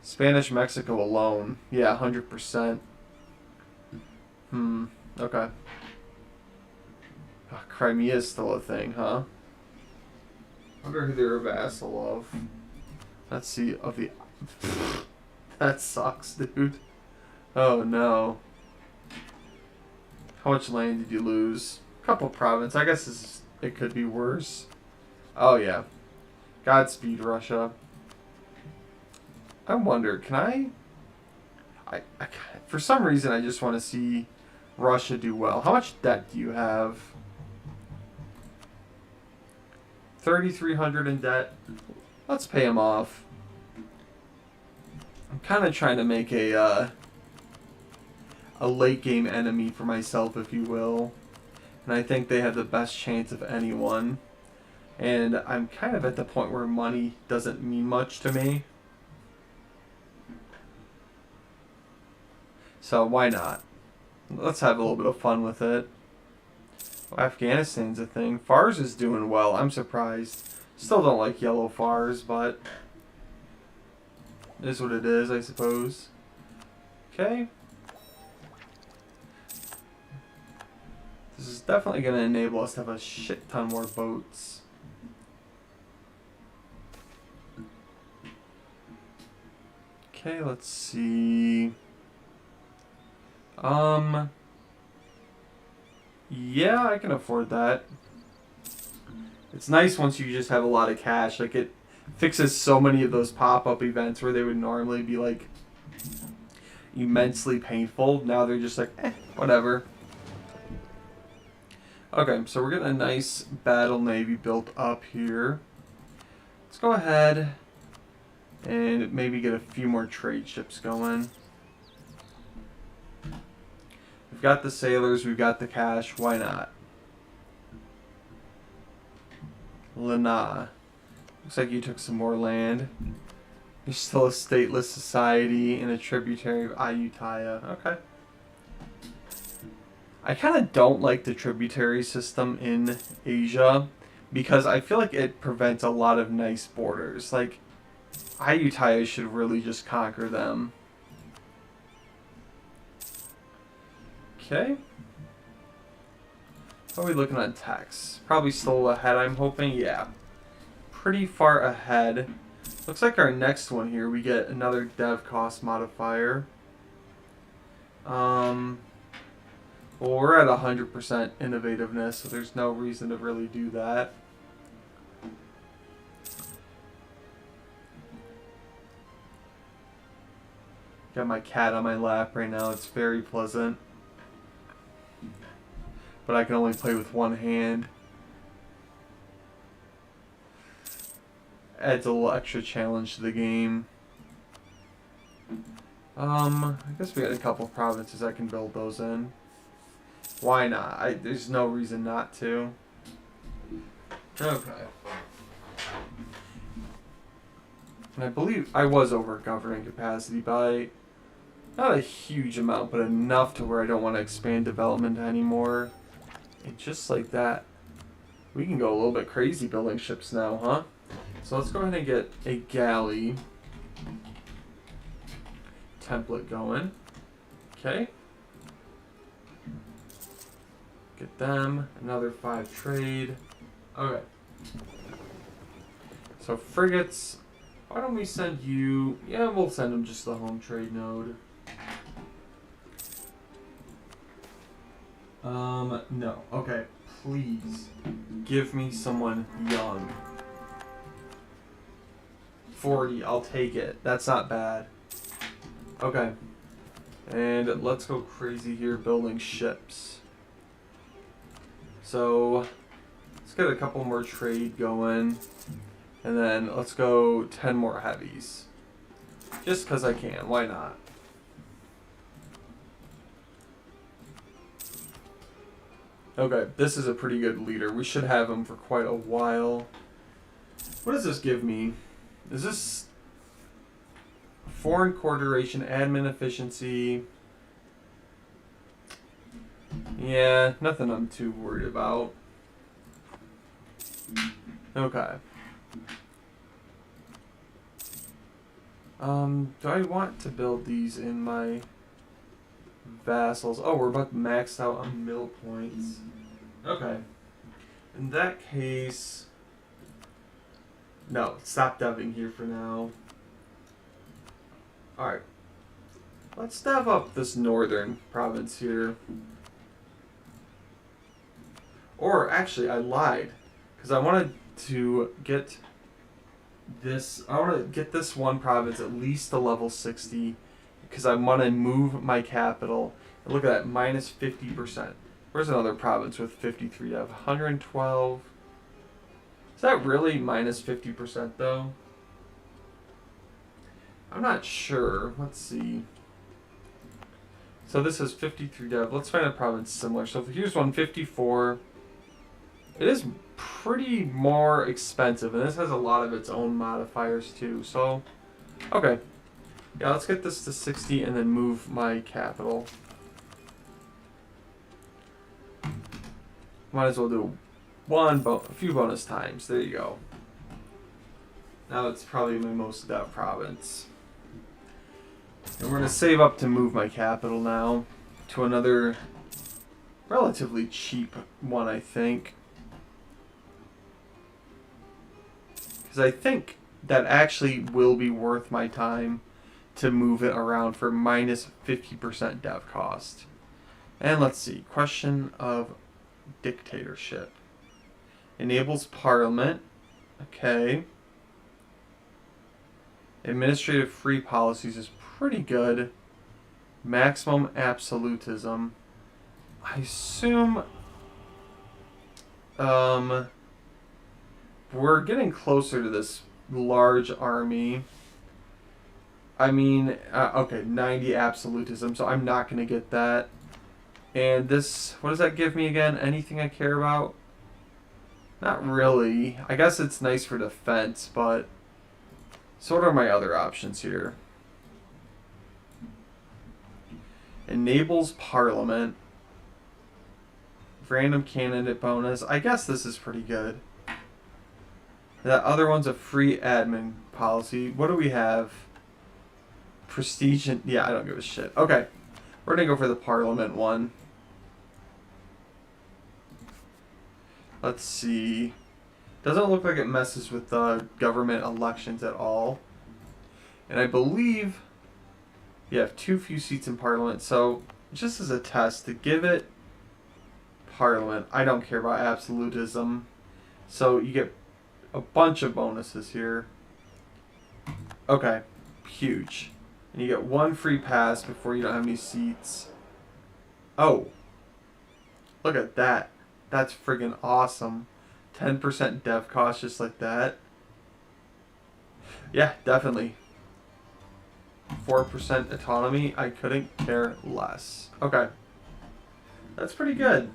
Spanish Mexico alone. Yeah, 100%. Okay. Oh, Crimea is still a thing, huh? I wonder who they're a vassal of. Let's see, of the... That sucks, dude. Oh, no. How much land did you lose? A couple provinces. I guess it could be worse. Oh, yeah. Godspeed, Russia. I wonder, can I for some reason, I just want to see Russia do well. How much debt do you have? 3,300 in debt. Let's pay him off. I'm kind of trying to make a late game enemy for myself, if you will. And I think they have the best chance of anyone. And I'm kind of at the point where money doesn't mean much to me. So why not? Let's have a little bit of fun with it. Well, Afghanistan's a thing. Fars is doing well. I'm surprised. Still don't like yellow Fars, but it is what it is, I suppose. Okay. This is definitely going to enable us to have a shit ton more boats. Okay, let's see. Yeah, I can afford that. It's nice once you just have a lot of cash. Like, it fixes so many of those pop-up events where they would normally be, like, immensely painful. Now they're just like, whatever. Okay, so we're getting a nice battle navy built up here. Let's go ahead and maybe get a few more trade ships going. We've got the sailors, we've got the cash, why not? Lana. Looks like you took some more land. You're still a stateless society and a tributary of Ayutthaya. Okay. I kind of don't like the tributary system in Asia because I feel like it prevents a lot of nice borders. Like, Ayutthaya should really just conquer them. Okay. How are we looking on tax? Probably still ahead, I'm hoping. Yeah. Pretty far ahead. Looks like our next one here, we get another dev cost modifier. Well, we're at 100% innovativeness, so there's no reason to really do that. Got my cat on my lap right now. It's very pleasant. But I can only play with one hand. Adds a little extra challenge to the game. I guess we got a couple provinces I can build those in. Why not? There's no reason not to. Okay. And I believe I was over governing capacity by not a huge amount, but enough to where I don't want to expand development anymore. And just like that, we can go a little bit crazy building ships now, huh? So let's go ahead and get a galley template going. Okay. Get them. Another 5 trade. Okay. So frigates. Why don't we send you... Yeah, we'll send them just the home trade node. No. Okay. Please give me someone young. 40. I'll take it. That's not bad. Okay. And let's go crazy here building ships. So let's get a couple more trade going. And then let's go 10 more heavies. Just because I can. Why not? Okay, this is a pretty good leader. We should have him for quite a while. What does this give me? Is this foreign coordination, admin efficiency? Yeah, nothing I'm too worried about. Okay. Do I want to build these in my vassals? Oh, we're about to max out on mill points. Okay. In that case... No, stop deving here for now. Alright. Let's dev up this northern province here. Or, actually, I lied. Because I wanted to get this... I want to get this one province at least to level 60. Because I want to move my capital. And look at that, minus 50%. Where's another province with 53 dev? 112. Is that really minus 50% though? I'm not sure. Let's see. So this is 53 dev. Let's find a province similar. So here's 154. It is pretty more expensive, and this has a lot of its own modifiers too. So, okay. Yeah, let's get this to 60 and then move my capital. Might as well do a few bonus times. There you go. Now it's probably my most dev province. And we're going to save up to move my capital now to another relatively cheap one, I think. Because I think that actually will be worth my time to move it around for minus 50% dev cost. And let's see. Question of dictatorship. Enables parliament. Okay. Administrative free policies is pretty good. Maximum absolutism. I assume we're getting closer to this large army. I mean, okay, 90 absolutism, so I'm not going to get that. And this, what does that give me again? Anything I care about? Not really. I guess it's nice for defense, but so what are my other options here? Enables parliament. Random candidate bonus. I guess this is pretty good. That other one's a free admin policy. What do we have? Prestige and... Yeah, I don't give a shit. Okay. We're going to go for the parliament one. Let's see. Doesn't look like it messes with the government elections at all. And I believe you have too few seats in Parliament. So just as a test, to give it Parliament, I don't care about absolutism. So you get a bunch of bonuses here. Okay, huge. And you get one free pass before you don't have any seats. Oh, look at that. That's friggin' awesome. 10% dev cost just like that. Yeah, definitely. 4% autonomy. I couldn't care less. Okay. That's pretty good.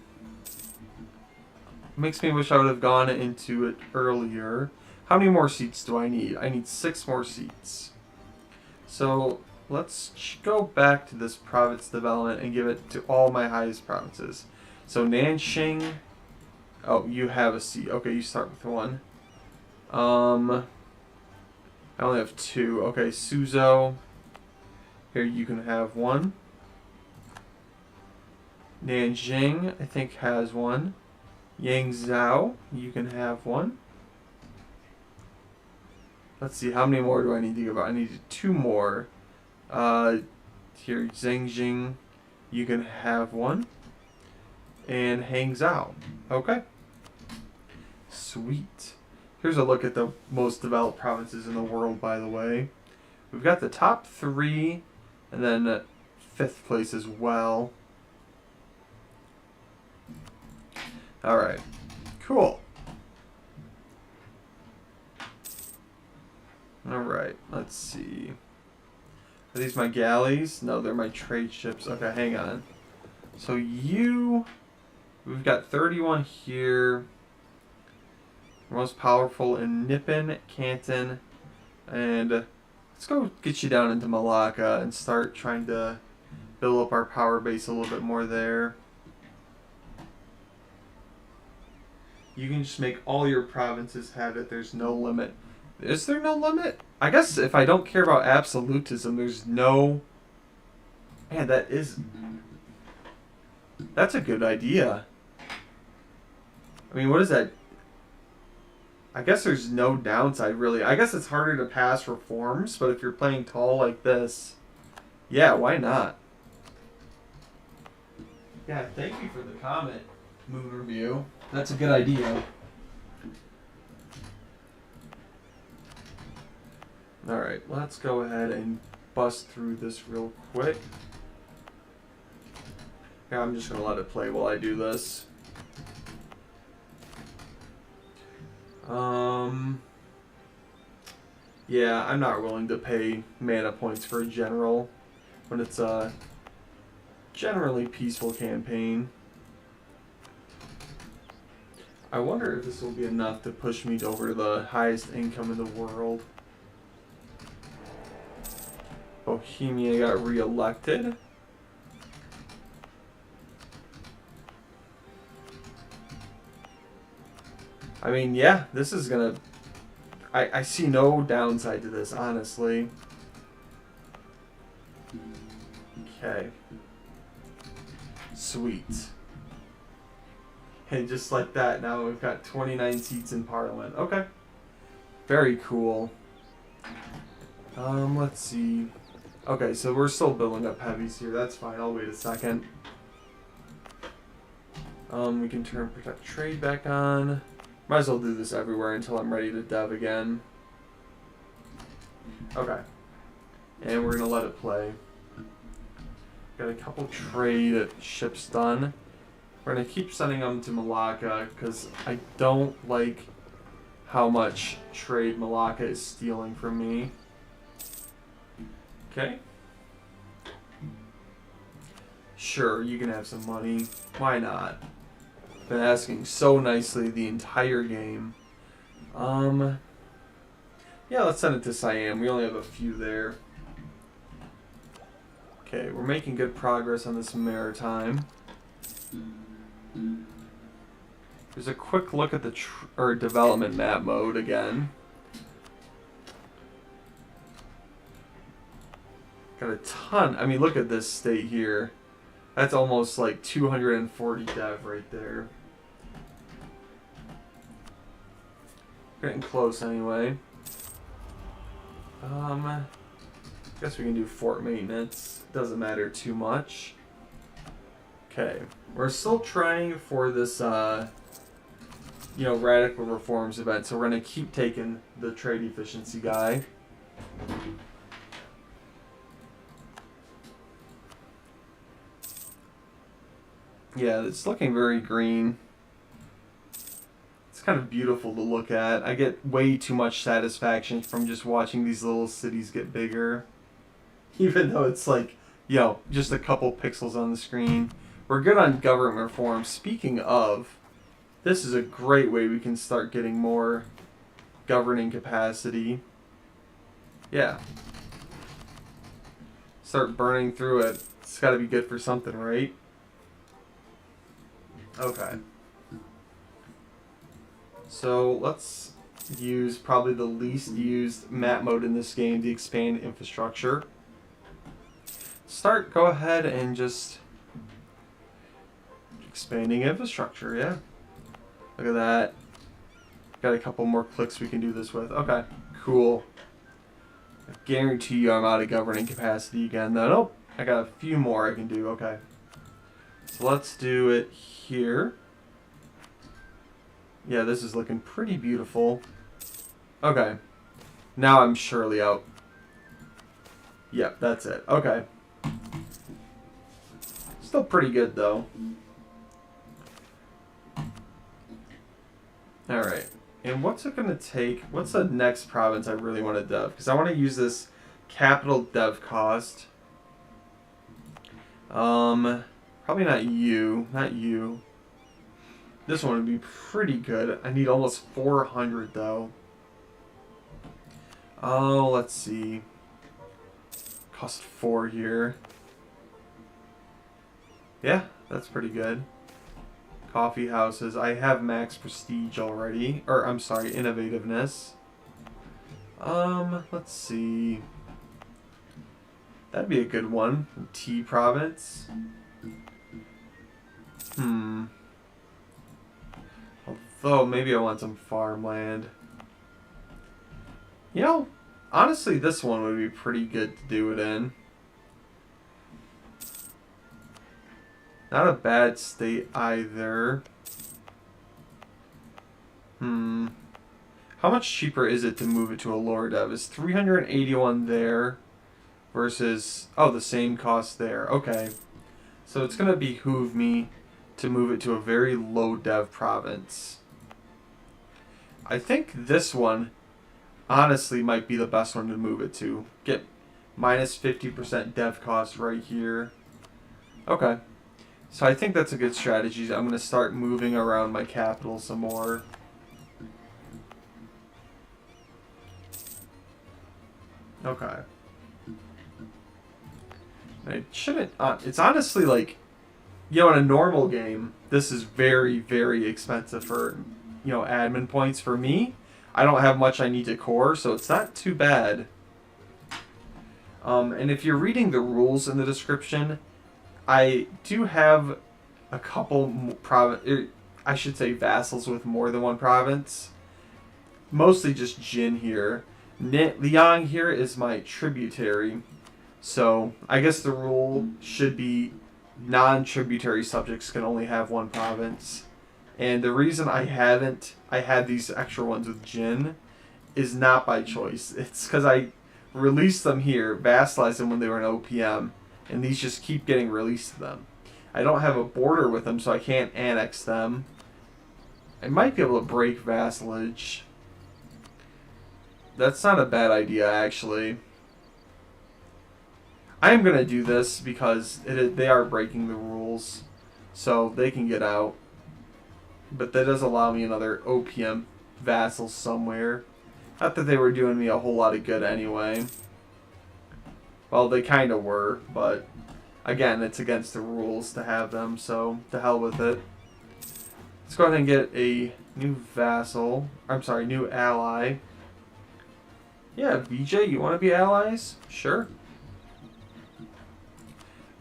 Makes me wish I would have gone into it earlier. How many more seats do I need? I need 6 more seats. So let's go back to this province development and give it to all my highest provinces. So Nanxing. Oh, you have a seat. Okay, you start with one. I only have 2. Okay, Suzhou. Here you can have one. Nanjing, I think, has one. Yangzhou, you can have one. Let's see, how many more do I need to give out? I need 2 more. Here, Zhengjing, you can have one. And Hangzhou. Okay. Sweet. Here's a look at the most developed provinces in the world, by the way. We've got the top 3, and then 5th place as well. Alright. Cool. Alright, let's see. Are these my galleys? No, they're my trade ships. Okay, hang on. So we've got 31 here. Most powerful in Nippon, Canton, and let's go get you down into Malacca and start trying to build up our power base a little bit more there. You can just make all your provinces have it. There's no limit. Is there no limit? I guess if I don't care about absolutism, there's no... Man, that's a good idea. I mean, what is that? I guess there's no downside, really. I guess it's harder to pass reforms, but if you're playing tall like this, yeah, why not? Yeah, thank you for the comment, Moon Review. That's a good idea. Alright, let's go ahead and bust through this real quick. Yeah, I'm just going to let it play while I do this. Yeah, I'm not willing to pay mana points for a general when it's a generally peaceful campaign. I wonder if this will be enough to push me over to the highest income in the world. Bohemia got re-elected. I mean, yeah, this is gonna... I see no downside to this, honestly. Okay. Sweet. And just like that, now we've got 29 seats in Parliament. Okay. Very cool. Let's see. Okay, so we're still building up heavies here. That's fine. I'll wait a second. We can turn Protect Trade back on. Might as well do this everywhere until I'm ready to dev again. Okay. And we're going to let it play. Got a couple trade ships done. We're going to keep sending them to Malacca because I don't like how much trade Malacca is stealing from me. Okay. Sure, you can have some money. Why not? Been asking so nicely the entire game. Yeah, let's send it to Siam. We only have a few there. Okay, we're making good progress on this maritime. There's a quick look at the development map mode again. Got a ton. I mean, look at this state here. That's almost like 240 dev right there. Getting close anyway. Guess we can do fort maintenance. Doesn't matter too much. Okay. We're still trying for this, radical reforms event, so we're going to keep taking the trade efficiency guy. Yeah, it's looking very green. It's kind of beautiful to look at. I get way too much satisfaction from just watching these little cities get bigger. Even though it's like, just a couple pixels on the screen. We're good on government reform. Speaking of, this is a great way we can start getting more governing capacity. Yeah. Start burning through it. It's got to be good for something, right? Okay. So let's use probably the least used map mode in this game, the expand infrastructure. Go ahead and just expanding infrastructure, yeah. Look at that. Got a couple more clicks we can do this with. Okay, cool. I guarantee you I'm out of governing capacity again, though. Nope, I got a few more I can do. Okay. So let's do it here. Yeah, this is looking pretty beautiful. Okay. Now I'm surely out. Yep, that's it. Okay. Still pretty good, though. Alright. And what's it going to take? What's the next province I really want to dev? Because I want to use this capital dev cost. Probably not you. Not you. This one would be pretty good. I need almost 400, though. Oh, let's see. Cost 4 here. Yeah, that's pretty good. Coffee houses. I have max prestige already. Or, I'm sorry, innovativeness. Let's see. That'd be a good one. Tea province. Although, maybe I want some farmland. Honestly, this one would be pretty good to do it in. Not a bad state either. How much cheaper is it to move it to a lower dev? Is 381 there versus, the same cost there. Okay. So it's going to behoove me to move it to a very low dev province. I think this one, honestly, might be the best one to move it to. Get minus 50% dev cost right here. Okay. So I think that's a good strategy. I'm going to start moving around my capital some more. Okay. I shouldn't... it's honestly like, in a normal game, this is very, very expensive for, admin points. For me, I don't have much I need to core, so it's not too bad. And if you're reading the rules in the description, I do have a couple I should say vassals with more than one province. Mostly just Jin here. Liang here is my tributary. So I guess the rule should be non-tributary subjects can only have one province. And the reason I had these extra ones with Jin is not by choice. It's because I released them here, vassalized them when they were in OPM. And these just keep getting released to them. I don't have a border with them, so I can't annex them. I might be able to break vassalage. That's not a bad idea, actually. I am going to do this because they are breaking the rules. So they can get out. But that does allow me another OPM vassal somewhere. Not that they were doing me a whole lot of good anyway. Well, they kind of were, but again, it's against the rules to have them, so to hell with it. Let's go ahead and get a new vassal. I'm sorry, new ally. Yeah, VJ, you want to be allies? Sure. I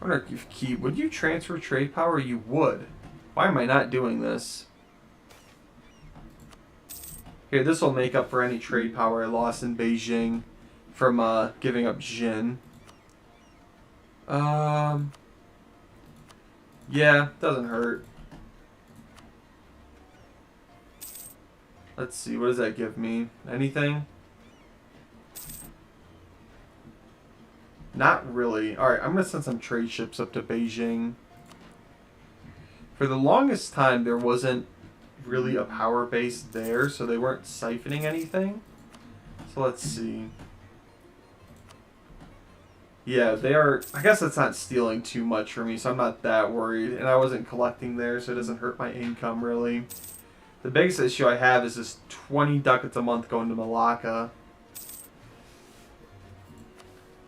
wonder if Keep, would you transfer trade power? You would. Why am I not doing this? Here, this will make up for any trade power I lost in Beijing from giving up Jin. Yeah, doesn't hurt. Let's see, what does that give me? Anything? Not really. Alright, I'm going to send some trade ships up to Beijing. For the longest time, there wasn't really a power base there, so they weren't siphoning anything. So let's see. Yeah, they are... I guess that's not stealing too much for me, so I'm not that worried. And I wasn't collecting there, so it doesn't hurt my income, really. The biggest issue I have is this 20 ducats a month going to Malacca.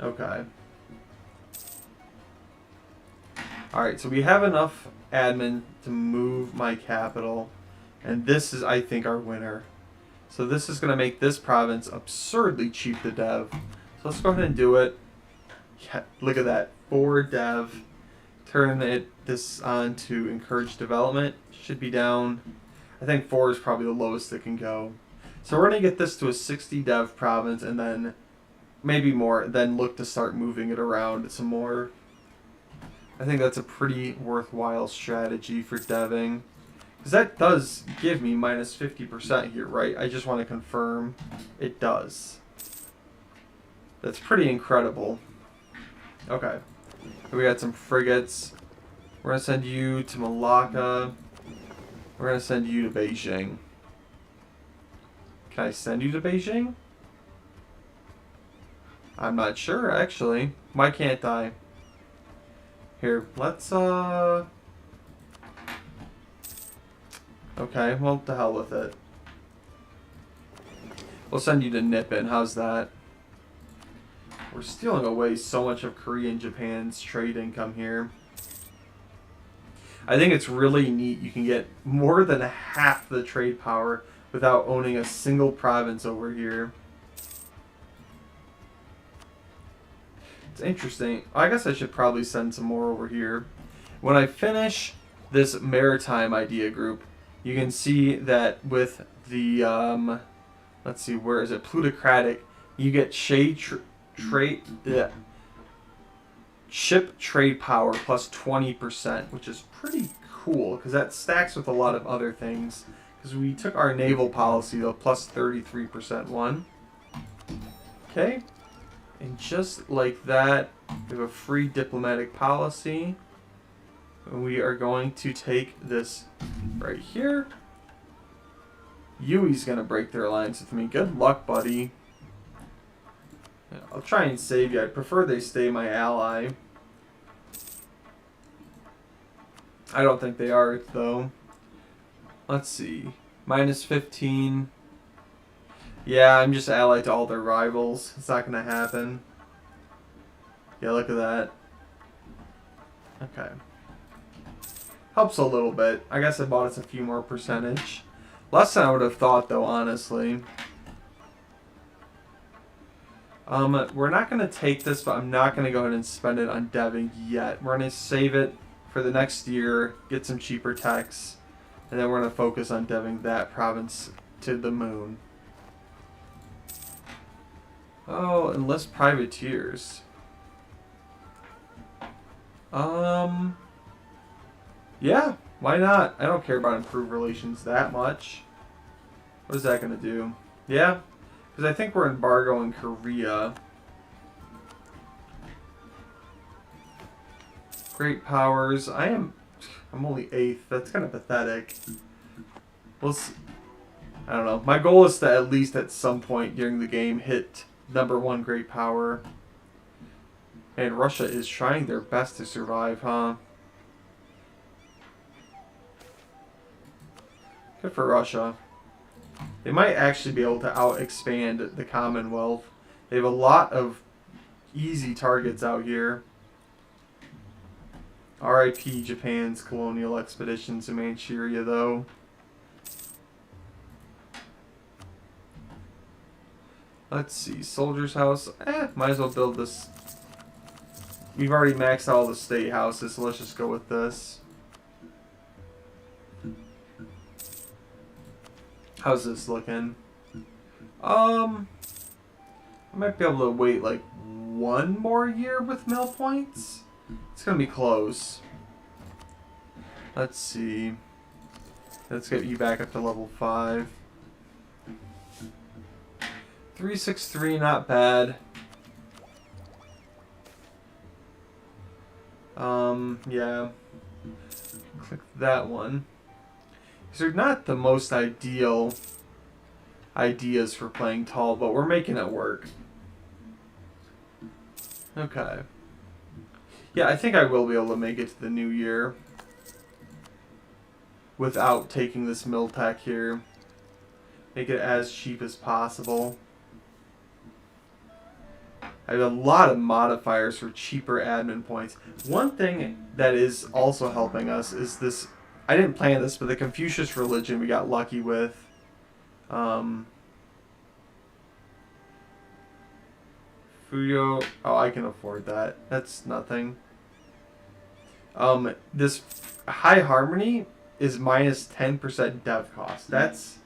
Okay. Alright, so we have enough admin to move my capital. And this is, I think, our winner. So this is going to make this province absurdly cheap to dev. So let's go ahead and do it. Yeah, look at that. 4 dev. Turn this on to encourage development. Should be down. I think 4 is probably the lowest it can go. So we're going to get this to a 60 dev province and then maybe more. Then look to start moving it around some more. I think that's a pretty worthwhile strategy for deving. Because that does give me minus 50% here, right? I just want to confirm it does. That's pretty incredible. Okay. We got some frigates. We're going to send you to Malacca. We're going to send you to Beijing. Can I send you to Beijing? I'm not sure, actually. Why can't I? Here, let's, Okay, well, to hell with it. We'll send you to Nippon. How's that? We're stealing away so much of Korea and Japan's trade income here. I think it's really neat. You can get more than half the trade power without owning a single province over here. It's interesting. I guess I should probably send some more over here. When I finish this maritime idea group, you can see that with the, let's see, where is it? Plutocratic, you get ship trade power plus 20%, which is pretty cool because that stacks with a lot of other things. Because we took our naval policy, though, plus 33% one. Okay. And just like that, we have a free diplomatic policy. We are going to take this right here. Yui's going to break their alliance with me. Good luck, buddy. I'll try and save you. I prefer they stay my ally. I don't think they are, though. Let's see. Minus 15. Yeah, I'm just allied to all their rivals. It's not going to happen. Yeah, look at that. Okay. Helps a little bit. I guess I bought us a few more percentage. Less than I would have thought, though, honestly. We're not going to take this, but I'm not going to go ahead and spend it on deving yet. We're going to save it for the next year, get some cheaper techs, and then we're going to focus on deving that province to the moon. Oh, enlist privateers. Yeah, why not? I don't care about improved relations that much. What is that going to do? Yeah, because I think we're embargoing Korea. Great powers. I'm only 8th. That's kind of pathetic. We'll see. I don't know. My goal is to at least at some point during the game hit #1 great power. And Russia is trying their best to survive, huh? Good for Russia. They might actually be able to out-expand the Commonwealth. They have a lot of easy targets out here. RIP Japan's colonial expeditions to Manchuria, though. Let's see. Soldier's house. Might as well build this. We've already maxed out all the state houses, so let's just go with this. How's this looking? I might be able to wait like one more year with mill points. It's gonna be close. Let's see. Let's get you back up to level 5. 363, not bad. Yeah. Click that one. These are not the most ideal ideas for playing tall, but we're making it work. Okay. Yeah, I think I will be able to make it to the new year without taking this mill tech here. Make it as cheap as possible. I have a lot of modifiers for cheaper admin points. One thing that is also helping us is this. I didn't plan this, but the Confucius religion we got lucky with. Fuyo. Oh, I can afford that. That's nothing. This high harmony is minus 10% dev cost. That's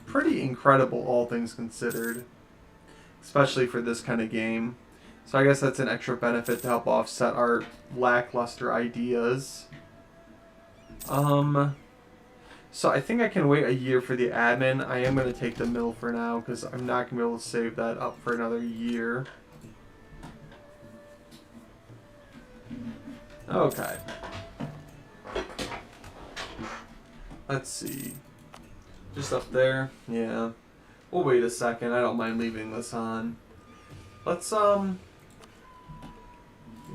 pretty incredible, all things considered, especially for this kind of game. So I guess that's an extra benefit to help offset our lackluster ideas. So I think I can wait a year for the admin. I am going to take the mill for now because I'm not going to be able to save that up for another year. Okay. Let's see. Just up there? Yeah. We'll wait a second. I don't mind leaving this on. Let's,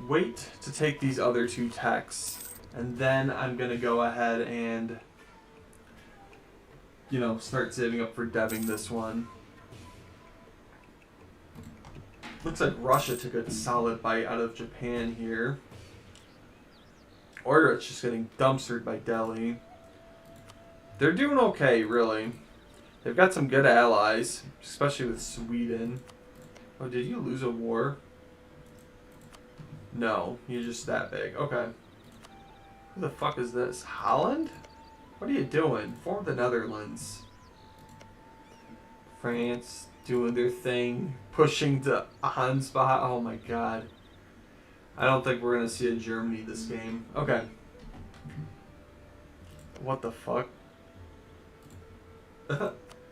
wait to take these other 2 techs. And then I'm going to go ahead and, you know, start saving up for deving this one. Looks like Russia took a solid bite out of Japan here. Or it's just getting dumpstered by Delhi. They're doing okay, really. They've got some good allies, especially with Sweden. Oh, did you lose a war? No, you're just that big. Okay. Who the fuck is this? Holland? What are you doing? Form the Netherlands. France doing their thing. Pushing to Ansbach. Oh my god. I don't think we're going to see a Germany this game. Okay. What the fuck?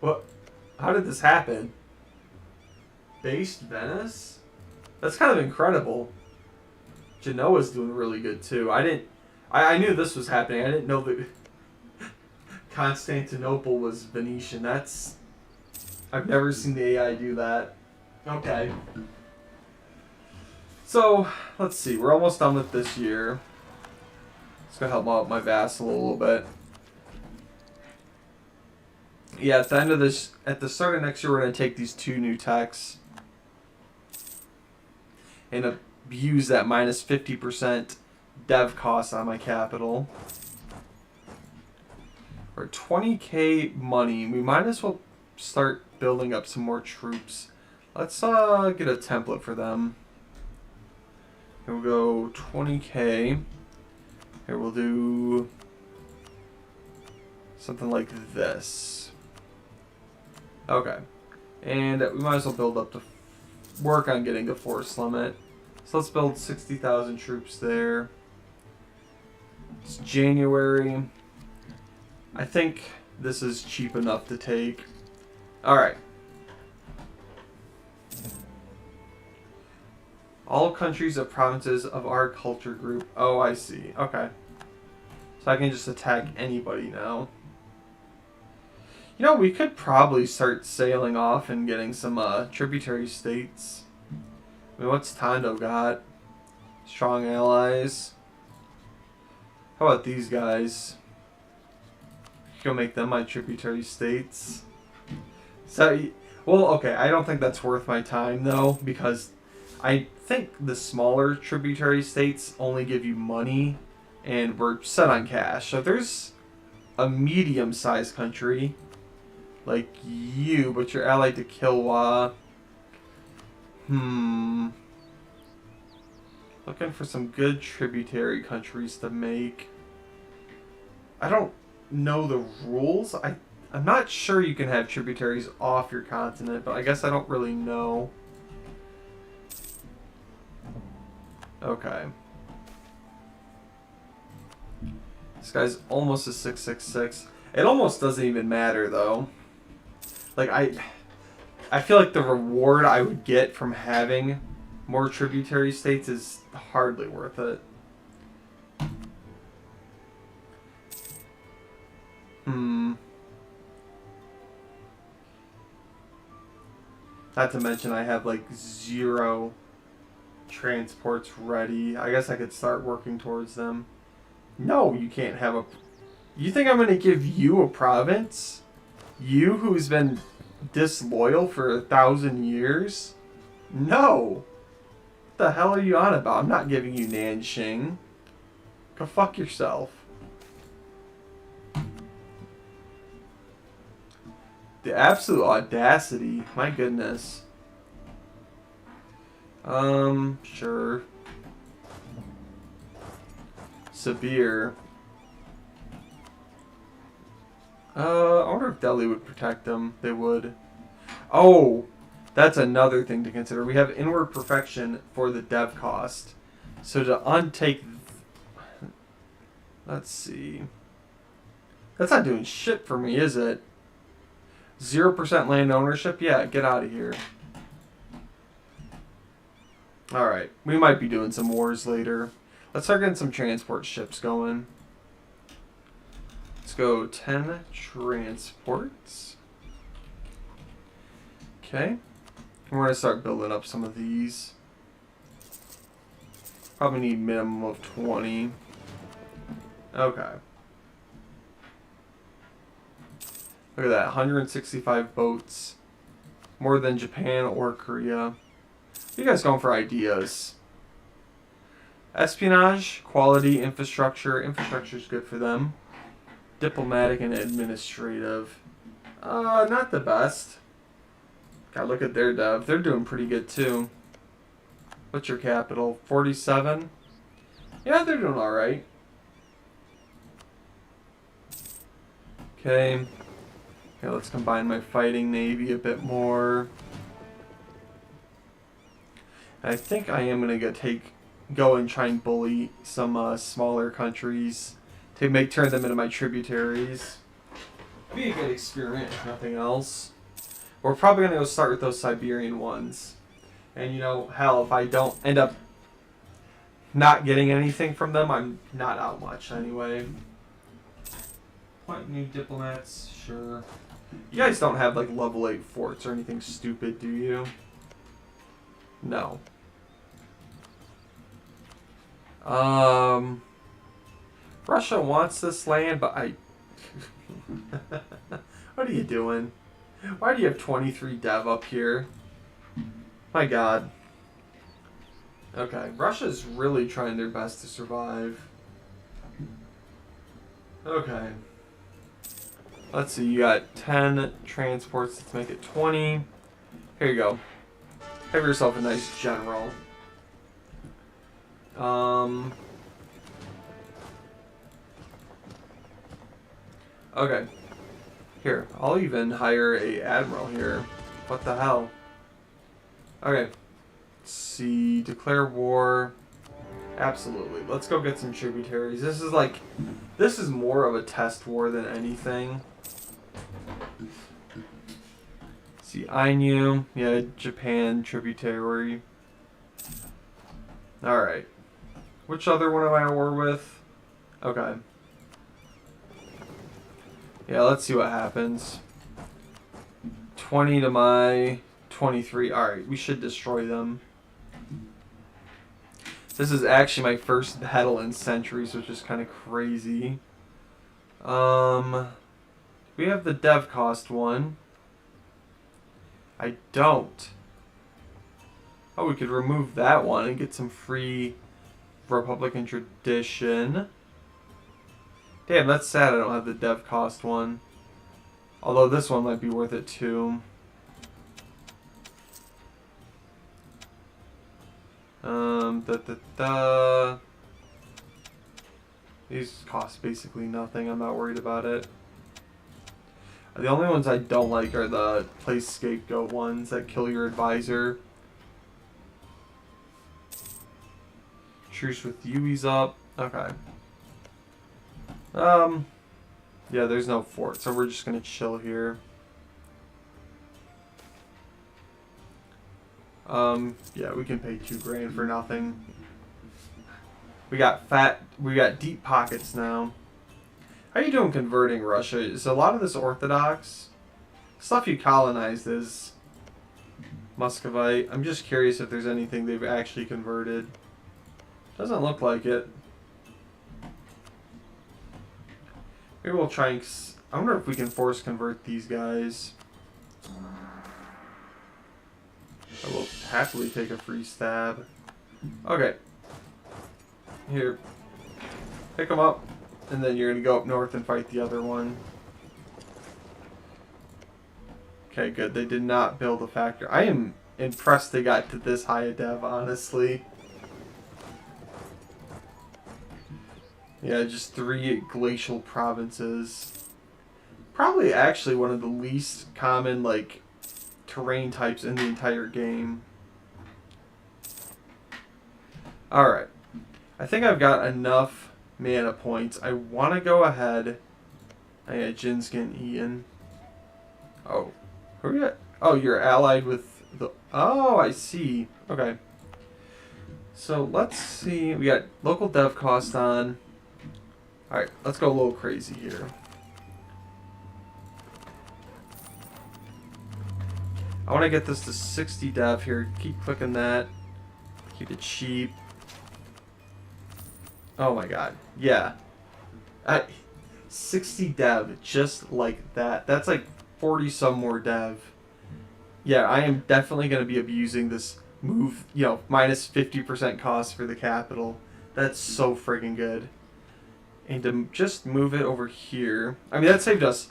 What? How did this happen? Based Venice? That's kind of incredible. Genoa's doing really good too. I knew this was happening. I didn't know that Constantinople was Venetian. I've never seen the AI do that. Okay. So, let's see. We're almost done with this year. Let's go help out my vassal a little bit. Yeah, at the end of this, at the start of next year, we're going to take these 2 new techs and abuse that minus 50% dev cost on my capital. For 20k money, we might as well start building up some more troops. Let's get a template for them. Here we'll go 20k. Here we'll do something like this. Okay. And we might as well build up to work on getting the force limit. So let's build 60,000 troops there. It's January. I think this is cheap enough to take. Alright. All countries of provinces of our culture group. Oh, I see. Okay. So I can just attack anybody now. You know, we could probably start sailing off and getting some tributary states. I mean, what's Tondo got? Strong allies. How about these guys? Go make them my tributary states. So, well, okay, I don't think that's worth my time, though, because I think the smaller tributary states only give you money, and we're set on cash. So if there's a medium-sized country, like you, but you're allied to Kilwa, looking for some good tributary countries to make. I don't know the rules. I'm not sure you can have tributaries off your continent, but I guess I don't really know. Okay. This guy's almost a 666. It almost doesn't even matter, though. Like, I feel like the reward I would get from having more tributary states is hardly worth it. Not to mention I have like 0 transports ready. I guess I could start working towards them. No, you can't have a... You think I'm going to give you a province? You who's been disloyal for 1,000 years? No. What the hell are you on about? I'm not giving you Nanxing. Go fuck yourself. The absolute audacity. My goodness. Sure. Severe. I wonder if Delhi would protect them. They would. Oh, that's another thing to consider. We have inward perfection for the dev cost. So to untake... Let's see. That's not doing shit for me, is it? 0% land ownership? Yeah, get out of here. Alright, we might be doing some wars later. Let's start getting some transport ships going. Let's go 10 transports. Okay. We're going to start building up some of these. Probably need minimum of 20. Okay. Look at that, 165 boats. More than Japan or Korea. You guys going for ideas? Espionage, quality, infrastructure. Infrastructure's good for them. Diplomatic and administrative. Not the best. God, look at their dev. They're doing pretty good too. What's your capital? 47? Yeah, they're doing alright. Okay. Okay, let's combine my fighting navy a bit more. I think I am going to go and try and bully some smaller countries to turn them into my tributaries. Be a good experiment, if nothing else. We're probably going to go start with those Siberian ones. And, you know, hell, if I don't end up not getting anything from them, I'm not out much anyway. What new diplomats? Sure. You guys don't have, like, level 8 forts or anything stupid, do you? No. Russia wants this land, but I... What are you doing? Why do you have 23 dev up here? My god. Okay, Russia's really trying their best to survive. Okay. Let's see, you got 10 transports. Let's make it 20. Here you go. Have yourself a nice general. Okay. Here, I'll even hire a admiral here. What the hell? Okay. Let's see. Declare war. Absolutely. Let's go get some tributaries. This is more of a test war than anything. See, Ainu. Yeah, Japan tributary. Alright. Which other one am I at war with? Okay. Yeah, let's see what happens. 20 to my 23. Alright, we should destroy them. This is actually my first battle in centuries, which is kind of crazy. We have the dev cost one. I don't. Oh, we could remove that one and get some free Republican tradition. Damn, that's sad I don't have the dev cost one. Although this one might be worth it too. These cost basically nothing. I'm not worried about it. The only ones I don't like are the place scapegoat ones that kill your advisor. Truce with Yui's up. Okay. Yeah, there's no fort, so we're just gonna chill here. Yeah, we can pay $2 grand for nothing. We got deep pockets now. How you doing converting Russia? Is a lot of this Orthodox? Stuff you colonized is Muscovite. I'm just curious if there's anything they've actually converted. Doesn't look like it. Maybe we'll try and... I wonder if we can force convert these guys. I will happily take a free stab. Okay. Here. Pick them up. And then you're going to go up north and fight the other one. Okay, good. They did not build a factory. I am impressed they got to this high a dev, honestly. Yeah, just 3 glacial provinces. Probably actually one of the least common, like, terrain types in the entire game. Alright. I think I've got enough mana points. I want to go ahead. I got Jinsuke and Ian. Oh. Who are you at? Oh, you're allied with the... Oh, I see. Okay. So, let's see. We got local dev cost on. Alright, let's go a little crazy here. I want to get this to 60 dev here. Keep clicking that. Keep it cheap. Oh my god. Yeah. 60 dev, just like that. That's like 40 some more dev. Yeah, I am definitely going to be abusing this move, you know, minus 50% cost for the capital. That's so freaking good. And to just move it over here. I mean, that saved us.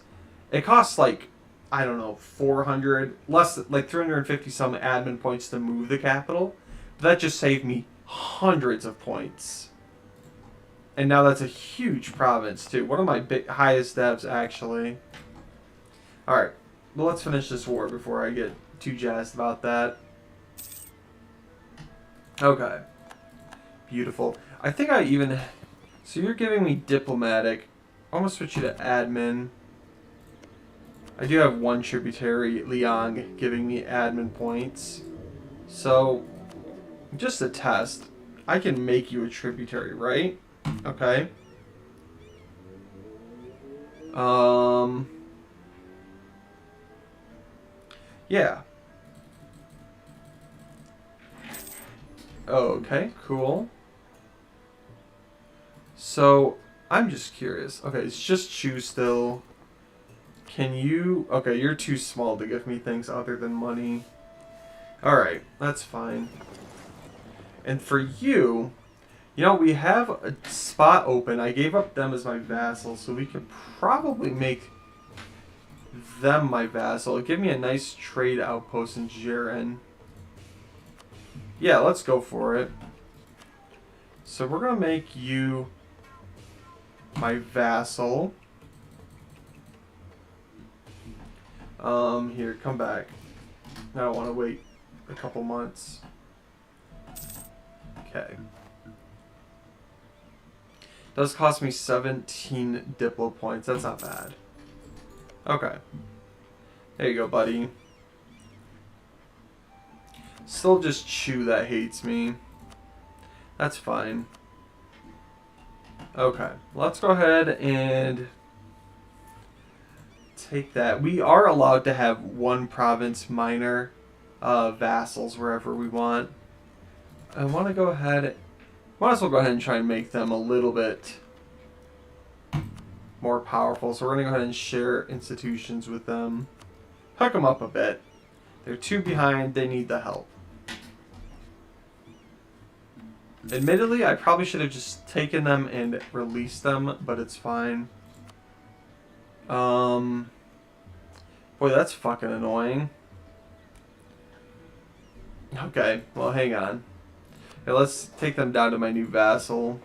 It costs like, I don't know, 400, less, like 350 some admin points to move the capital. But that just saved me hundreds of points. And now that's a huge province, too. One of my highest devs, actually. Alright. Well, let's finish this war before I get too jazzed about that. Okay. Beautiful. I think I even... So you're giving me diplomatic. I'm going to switch you to admin. I do have one tributary, Liang, giving me admin points. So, just a test. I can make you a tributary, right? Okay. Yeah. Okay, cool. So, I'm just curious. Okay, it's just Chu still. Can you... Okay, you're too small to give me things other than money. Alright, that's fine. And for you... You know, we have a spot open. I gave up them as my vassal, so we could probably make them my vassal. Give me a nice trade outpost in Jiren. Yeah, let's go for it. So we're going to make you my vassal. Here, come back. I don't want to wait a couple months. Okay. Does cost me 17 Diplo points. That's not bad. Okay. There you go, buddy. Still just Chu that hates me. That's fine. Okay. Let's go ahead and take that. We are allowed to have one province minor vassals wherever we want. I want to go ahead... Might as well go ahead and try and make them a little bit more powerful. So we're going to go ahead and share institutions with them. Hook them up a bit. They're 2 behind. They need the help. Admittedly, I probably should have just taken them and released them, but it's fine. Boy, that's fucking annoying. Okay, well, hang on. Okay, let's take them down to my new vassal.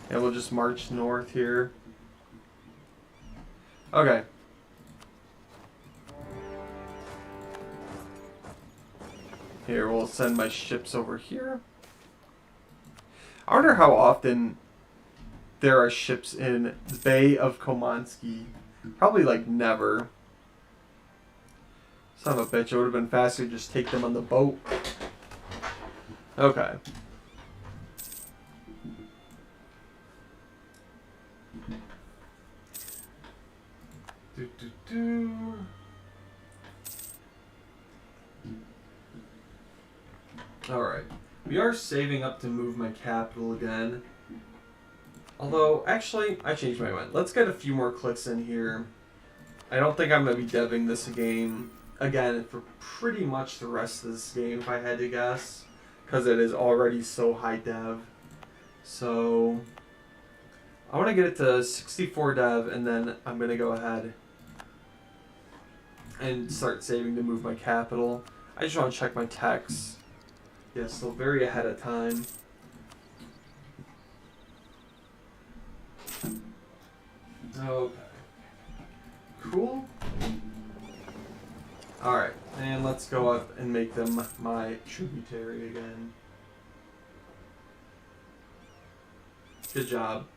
And we'll just march north here. Okay. Here, we'll send my ships over here. I wonder how often there are ships in the Bay of Komansky. Probably like never. Son of a bitch, it would have been faster to just take them on the boat. Okay. Alright. We are saving up to move my capital again. Although, actually, I changed my mind. Let's get a few more clicks in here. I don't think I'm going to be deving this game again for pretty much the rest of this game, if I had to guess. Because it is already so high dev. So, I want to get it to 64 dev, and then I'm going to go ahead and start saving to move my capital. I just want to check my techs. Yeah, still very ahead of time. Okay. Cool. Alright, and let's go up and make them my tributary again. Good job,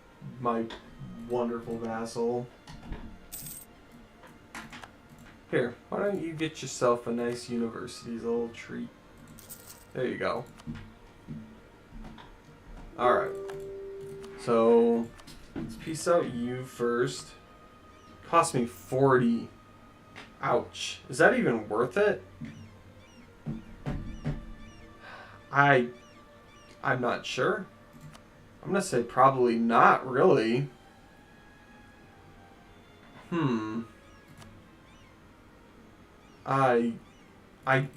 my wonderful vassal. Here, why don't you get yourself a nice university as a little treat? There you go. Alright. So, let's piece out you first. Cost me 40. Ouch. Is that even worth it? I'm not sure. I'm gonna say probably not really. I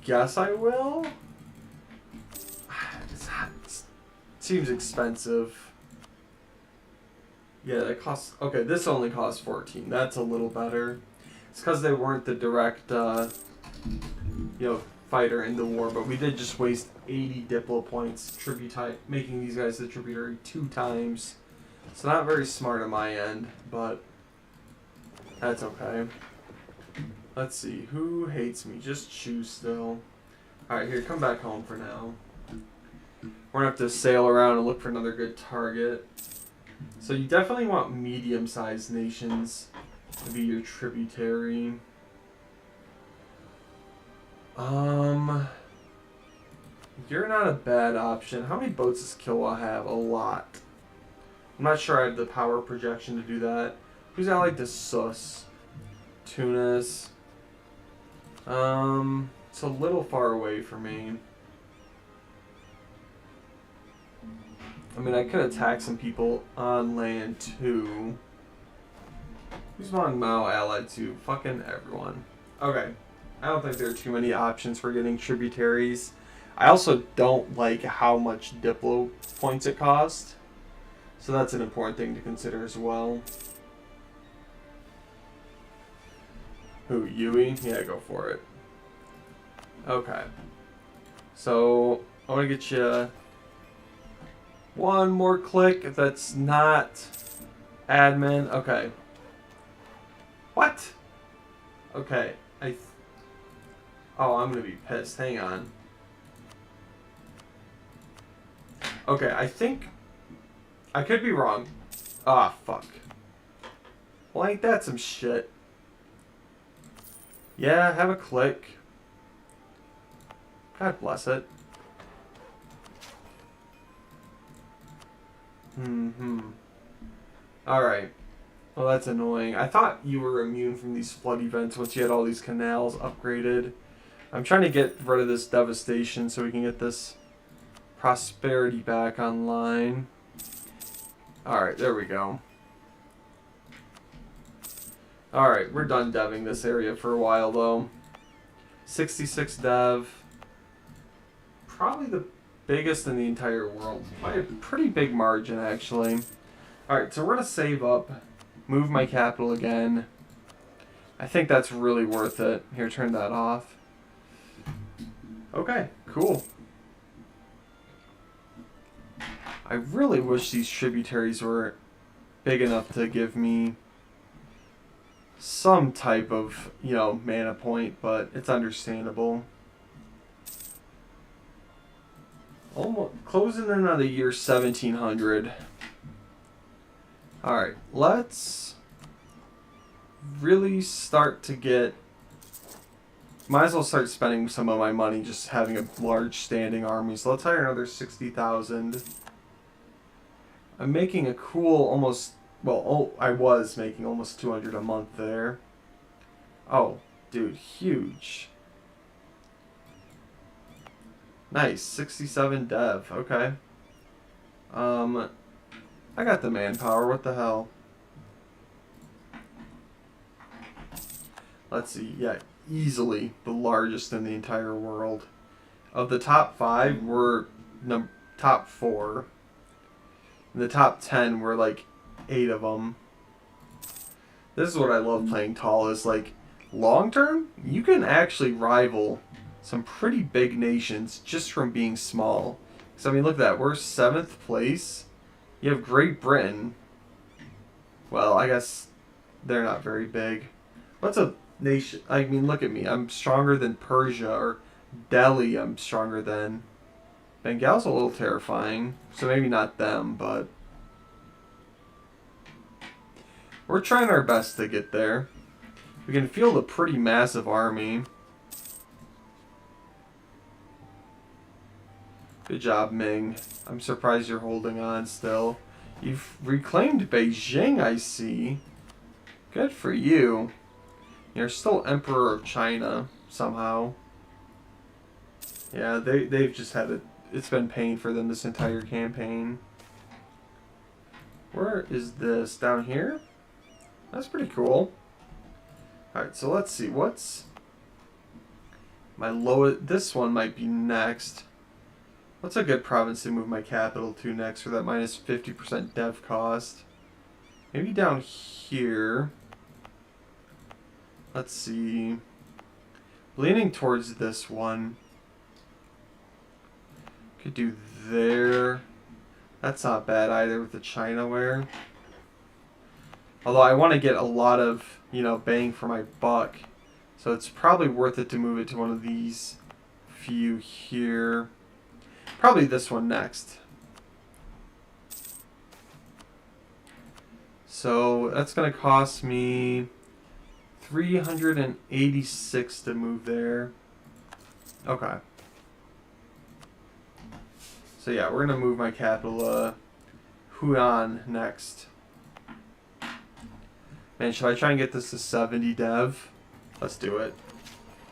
guess I will. It seems expensive. Yeah, that costs... Okay, this only costs 14. That's a little better. It's because they weren't the direct, fighter in the war, but we did just waste 80 Diplo points making these guys the tributary 2 times. So not very smart on my end, but that's okay. Let's see, who hates me? Just choose still. Alright, here, come back home for now. We're gonna have to sail around and look for another good target. So you definitely want medium-sized nations to be your tributary. You're not a bad option. How many boats does Kilwa have? A lot. I'm not sure I have the power projection to do that. Who's got like the Sus? Tunis. It's a little far away for me. I mean, I could attack some people on land too. Who's Mon Mao allied to? Fucking everyone. Okay. I don't think there are too many options for getting tributaries. I also don't like how much Diplo points it costs. So that's an important thing to consider as well. Who, Yui? Yeah, go for it. Okay. So, I want to get you one more click if that's not admin. Okay. What? Okay. Oh, I'm going to be pissed. Hang on. Okay, I think... I could be wrong. Ah, fuck. Well, ain't that some shit? Yeah, have a click. God bless it. Alright. Well, that's annoying. I thought you were immune from these flood events once you had all these canals upgraded. I'm trying to get rid of this devastation so we can get this prosperity back online. Alright, there we go. Alright, we're done deving this area for a while though. 66 dev. Probably the biggest in the entire world. By a pretty big margin actually. Alright, so we're going to save up. Move my capital again. I think that's really worth it. Here, turn that off. Okay, cool. I really wish these tributaries were big enough to give me some type of, mana point, but it's understandable. Almost closing in on the year 1700. Alright, let's really start to get... Might as well start spending some of my money just having a large standing army. So let's hire another 60,000. I'm making a cool almost... Well, I was making almost 200 a month there. Oh, dude, huge. Nice, 67 dev, okay. I got the manpower, what the hell? Let's see, yeah, easily the largest in the entire world. Of the top 5, we're top 4. In the top 10, we're like 8 of them. This is what I love playing tall, is like, long term, you can actually rival some pretty big nations just from being small. So I mean, look at that, we're 7th place. You have Great Britain. Well, I guess they're not very big. What's a nation? I mean, look at me. I'm stronger than Persia, or Delhi I'm stronger than. Bengal's a little terrifying, so maybe not them, but we're trying our best to get there. We can field a pretty massive army. Good job, Ming. I'm surprised you're holding on still. You've reclaimed Beijing, I see. Good for you. You're still Emperor of China, somehow. Yeah, they've just had it. It's been pain for them this entire campaign. Where is this? Down here? That's pretty cool. Alright, so let's see. What's my lowest? This one might be next. What's a good province to move my capital to next for that minus 50% dev cost? Maybe down here. Let's see. Leaning towards this one. Could do there. That's not bad either with the Chinaware. Although I want to get a lot of, bang for my buck. So it's probably worth it to move it to one of these few here. Probably this one next. So that's going to cost me 386 to move there. Okay. So yeah, we're going to move my capital Hunan next. Man, should I try and get this to 70 dev? Let's do it.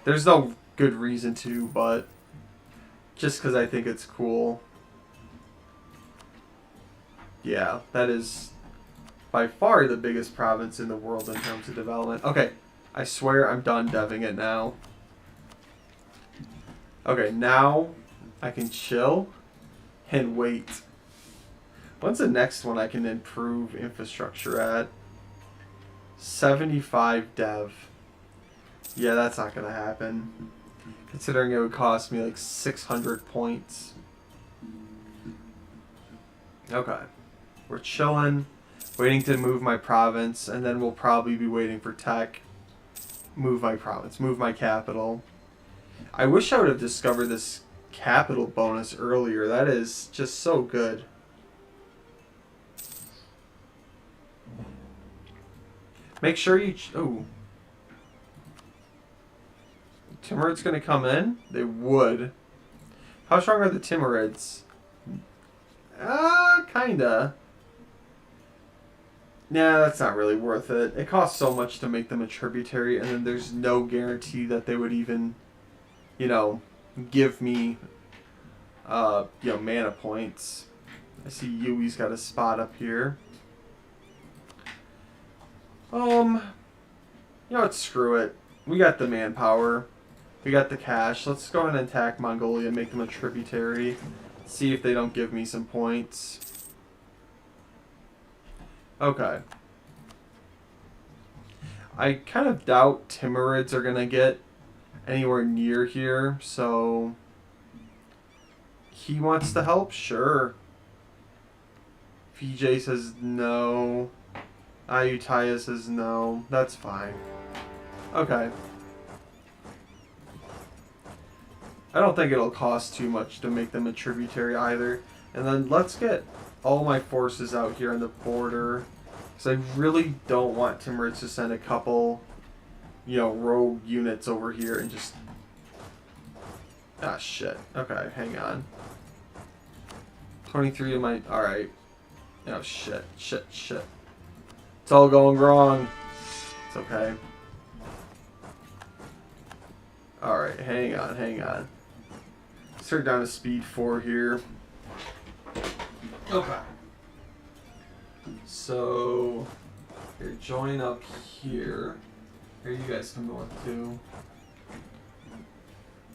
There's no good reason to, but just because I think it's cool. Yeah, that is by far the biggest province in the world in terms of development. Okay, I swear I'm done deving it now. Okay, now I can chill and wait. When's the next one I can improve infrastructure at? 75 dev. Yeah, that's not going to happen. Considering it would cost me like 600 points. Okay. We're chilling. Waiting to move my province. And then we'll probably be waiting for tech. Move my province. Move my capital. I wish I would have discovered this capital bonus earlier. That is just so good. Make sure you... Oh. Timurids going to come in? They would. How strong are the Timurids? Kinda. Nah, that's not really worth it. It costs so much to make them a tributary, and then there's no guarantee that they would even, give me, mana points. I see Yui's got a spot up here. Screw it. We got the manpower. We got the cash. Let's go ahead and attack Mongolia and make them a tributary. See if they don't give me some points. Okay. I kind of doubt Timurids are going to get anywhere near here, so... He wants to help? Sure. VJ says no. Ayutthaya says no. That's fine. Okay. I don't think it'll cost too much to make them a tributary either. And then let's get all my forces out here on the border. Because I really don't want Timbers to send a couple, you know, rogue units over here and just... Ah, shit. Okay, hang on. 23 of my... Alright. Oh, shit. Shit. It's all going wrong. It's okay. Alright, hang on. Let's turn down to speed 4 here. Okay. So, here, join up here. Here, you guys come north too.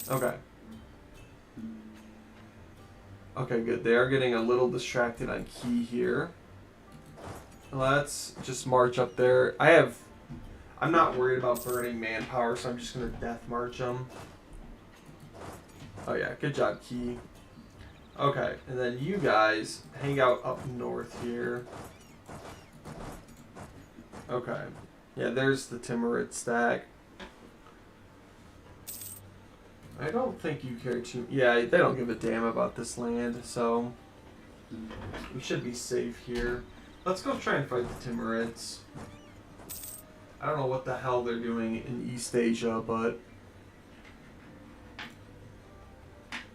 Okay. Okay, good. They are getting a little distracted on key here. Let's just march up there. I'm not worried about burning manpower, so I'm just going to death march them. Oh yeah, good job, Key. Okay, and then you guys hang out up north here. Okay. Yeah, there's the Timurid stack. I don't think you care too... Yeah, they don't give a damn about this land, so... We should be safe here. Let's go try and fight the Timurids. I don't know what the hell they're doing in East Asia, but...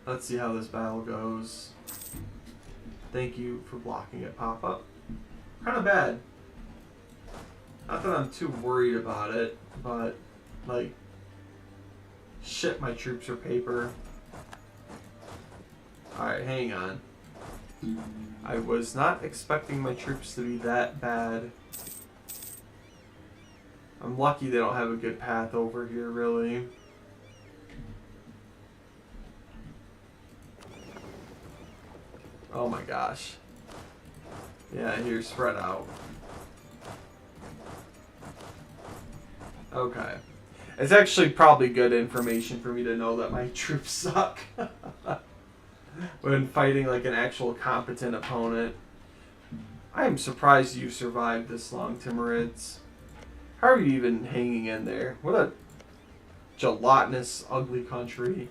Let's see how this battle goes. Thank you for blocking it, pop-up. Kind of bad. Not that I'm too worried about it, but, like... Shit, my troops are paper. Alright, hang on. I was not expecting my troops to be that bad. I'm lucky they don't have a good path over here, really. Oh my gosh. Yeah, here, spread out. Okay. It's actually probably good information for me to know that my troops suck. When fighting like an actual competent opponent. I am surprised you survived this long, Timurids. How are you even hanging in there? What a gelatinous, ugly country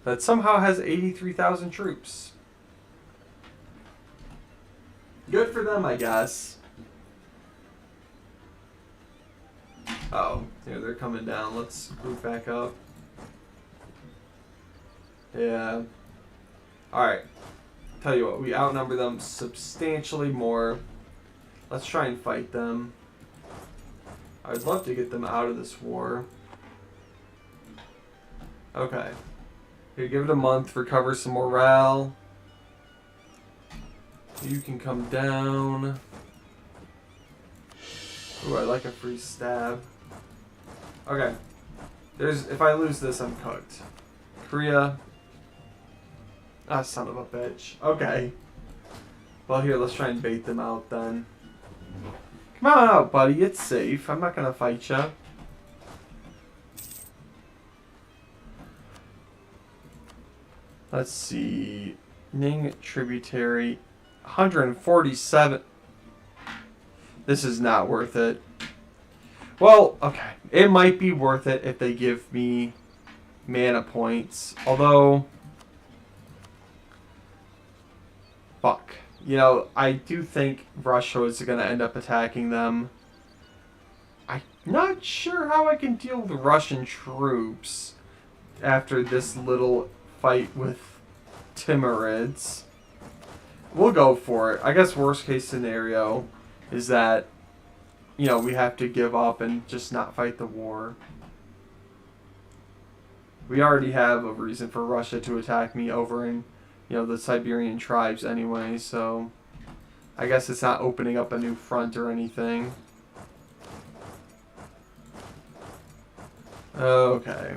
that somehow has 83,000 troops. Good for them, I guess. Oh, here they're coming down. Let's group back up. Yeah. Alright. Tell you what, we outnumber them substantially more. Let's try and fight them. I'd love to get them out of this war. Okay. Here, give it a month, recover some morale. You can come down. Ooh, I like a free stab. Okay. If I lose this, I'm cooked. Korea. Ah, son of a bitch. Okay. Well, here, let's try and bait them out then. Come on out, buddy. It's safe. I'm not gonna fight ya. Let's see. Ning tributary. 147. This is not worth it. Well, okay. It might be worth it if they give me mana points. Although... Fuck. You know, I do think Russia is going to end up attacking them. I'm not sure how I can deal with Russian troops after this little fight with Timurids. We'll go for it. I guess worst case scenario is that, you know, we have to give up and just not fight the war. We already have a reason for Russia to attack me over in, you know, the Siberian tribes anyway, so I guess it's not opening up a new front or anything. Okay.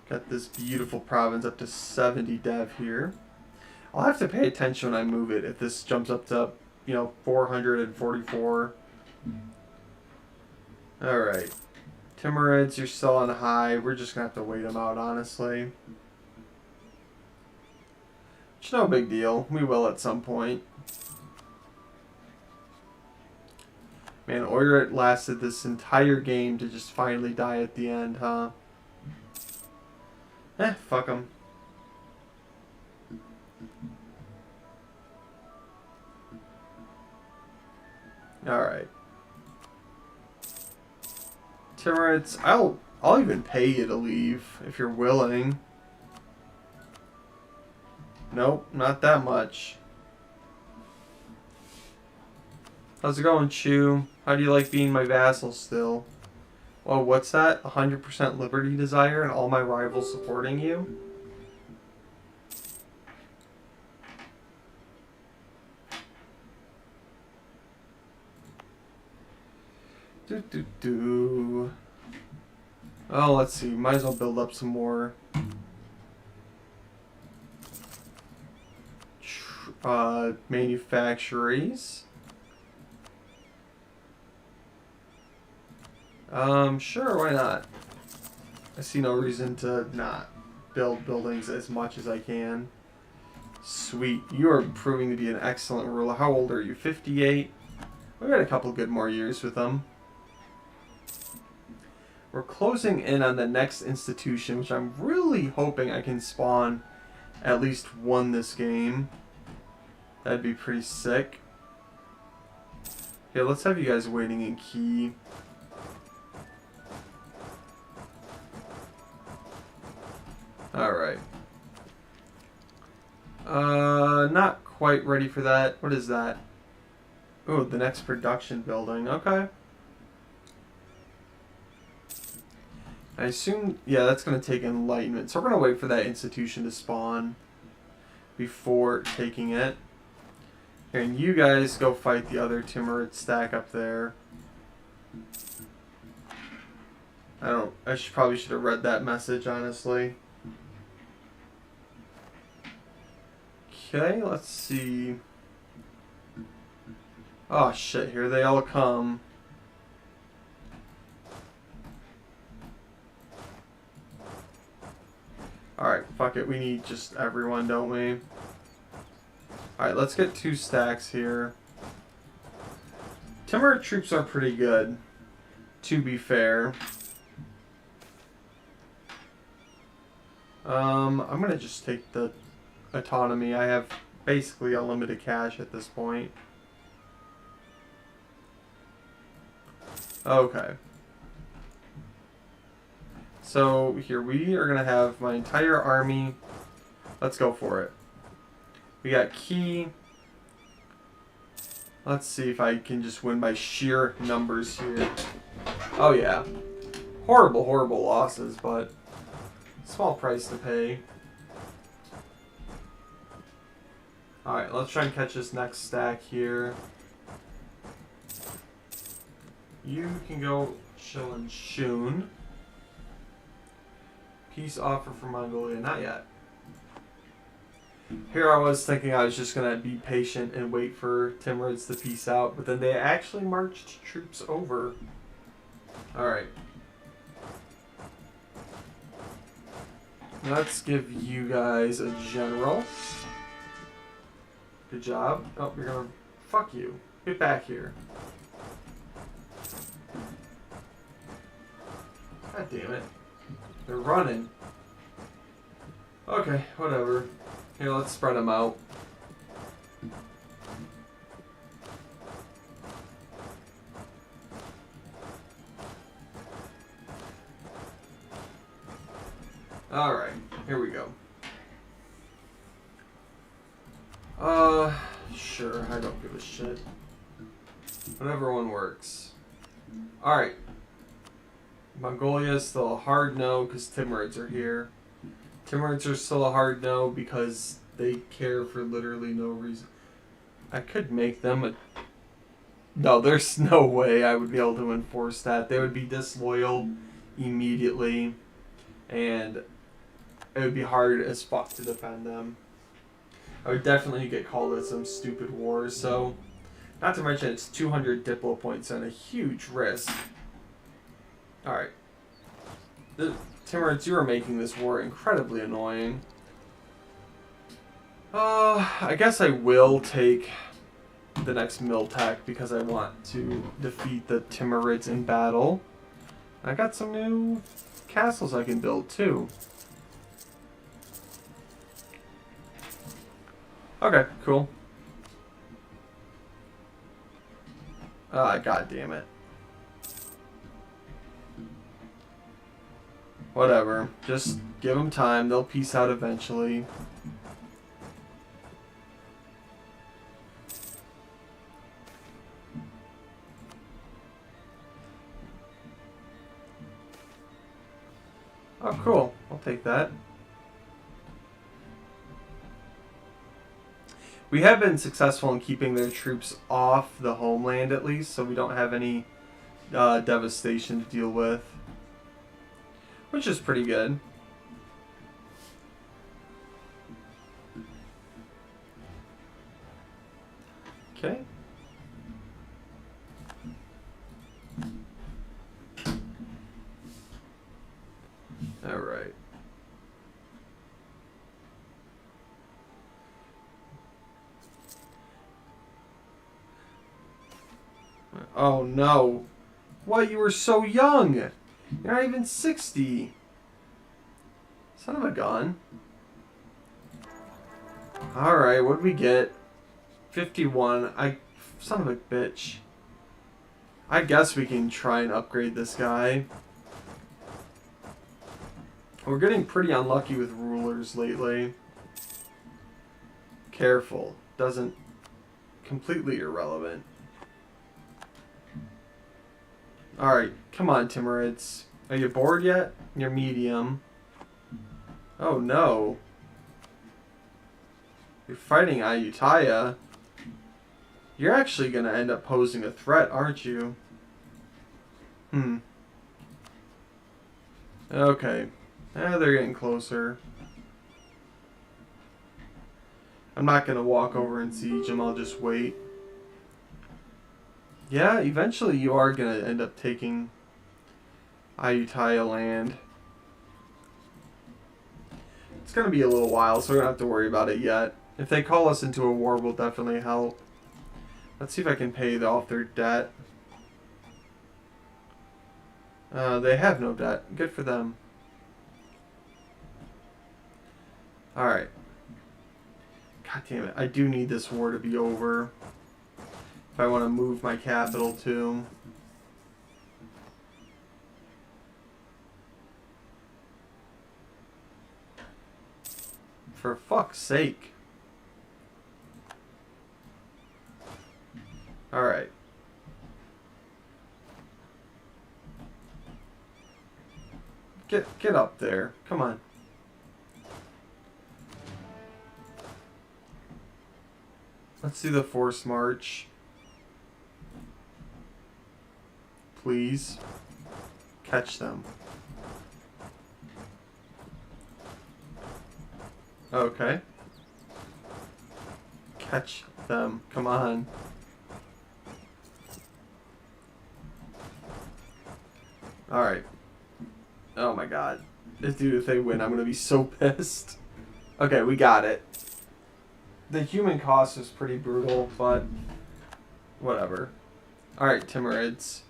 Got this beautiful province up to 70 dev here. I'll have to pay attention when I move it if this jumps up to, you know, 444. Alright. Timurids, you're still on high. We're just going to have to wait them out, honestly. It's no big deal. We will at some point. Man, Oirat lasted this entire game to just finally die at the end, huh? Fuck him. Alright. Timurids, I'll even pay you to leave if you're willing. Nope, not that much. How's it going, Chew? How do you like being my vassal still? Well, what's that? 100% liberty desire and all my rivals supporting you? Oh, let's see. Might as well build up some more manufactories. Sure, why not? I see no reason to not build buildings as much as I can. Sweet. You are proving to be an excellent ruler. How old are you? 58? We've got a couple good more years with them. We're closing in on the next institution, which I'm really hoping I can spawn at least one this game. That'd be pretty sick. Okay, let's have you guys waiting in key. Alright. Not quite ready for that. What is that? Oh, the next production building. Okay. I assume, yeah, that's going to take enlightenment. So we're going to wait for that institution to spawn before taking it. And you guys go fight the other Timurid stack up there. I probably should have read that message, honestly. Okay, let's see. Oh shit, here they all come. Alright, fuck it. We need just everyone, don't we? Alright, let's get 2 stacks here. Timurid troops are pretty good, to be fair. I'm gonna just take the autonomy. I have basically unlimited cash at this point. Okay. So here we are gonna have my entire army. Let's go for it. We got key. Let's see if I can just win by sheer numbers here. Oh yeah. Horrible, horrible losses, but small price to pay. Alright, let's try and catch this next stack here. You can go chill in Shun. Peace offer for Mongolia. Not yet. Here I was thinking I was just going to be patient and wait for Timurids to peace out, but then they actually marched troops over. Alright. Let's give you guys a general. Good job. Oh, you're going to... Fuck you. Get back here. God damn it. They're running. Okay, whatever. Here, let's spread them out. Alright, here we go. Sure, I don't give a shit. Whatever one works. Alright. Mongolia is still a hard no because Timurids are here. Timurids are still a hard no because they care for literally no reason. I could make them a... No, there's no way I would be able to enforce that. They would be disloyal immediately, and it would be hard as fuck to defend them. I would definitely get called at some stupid wars, so... Not to mention it's 200 Diplo points and a huge risk. Alright. The Timurids, you are making this war incredibly annoying. I guess I will take the next mill tech because I want to defeat the Timurids in battle. I got some new castles I can build too. Okay, cool. Ah, god damn it. Whatever. Just give them time. They'll peace out eventually. Oh, cool. I'll take that. We have been successful in keeping their troops off the homeland at least, so we don't have any devastation to deal with. Which is pretty good. Okay. Alright. Oh no. What? You were so young! You're not even 60. Son of a gun. Alright, what'd we get? 51. Son of a bitch. I guess we can try and upgrade this guy. We're getting pretty unlucky with rulers lately. Careful. Doesn't... Completely irrelevant. Alright, come on, Timurids. Are you bored yet? You're medium. Oh no. You're fighting Ayutthaya. You're actually gonna end up posing a threat, aren't you? Okay. They're getting closer. I'm not gonna walk over and siege them, I'll just wait. Yeah, eventually you are gonna end up taking Ayutthaya land. It's gonna be a little while, so we don't have to worry about it yet. If they call us into a war, we'll definitely help. Let's see if I can pay off their debt. They have no debt. Good for them. Alright. God damn it. I do need this war to be over. If I want to move my capital too. For fuck's sake. Alright. Get up there. Come on. Let's do the forced march. Please. Catch them. Okay. Catch them. Come on. Alright. Oh my god. Dude, if they win, I'm gonna be so pissed. Okay, we got it. The human cost is pretty brutal, but whatever. Alright, Timurids.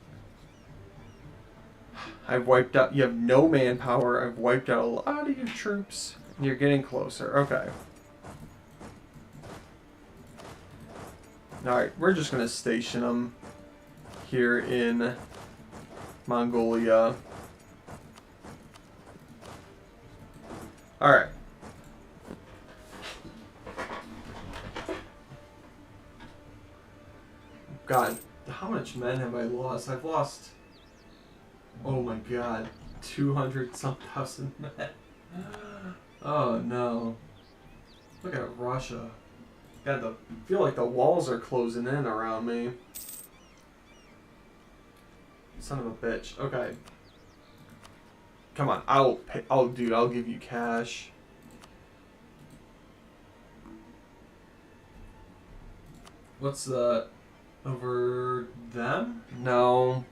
I've wiped out... You have no manpower. I've wiped out a lot of your troops. You're getting closer. Okay. Alright, we're just going to station them here in Mongolia. Alright. God, how much men have I lost? I've lost... Oh my god. 200-some thousand men. Oh no. Look at Russia. God, I feel like the walls are closing in around me. Son of a bitch. Okay. Come on, dude, I'll give you cash. What's the... Over them? No.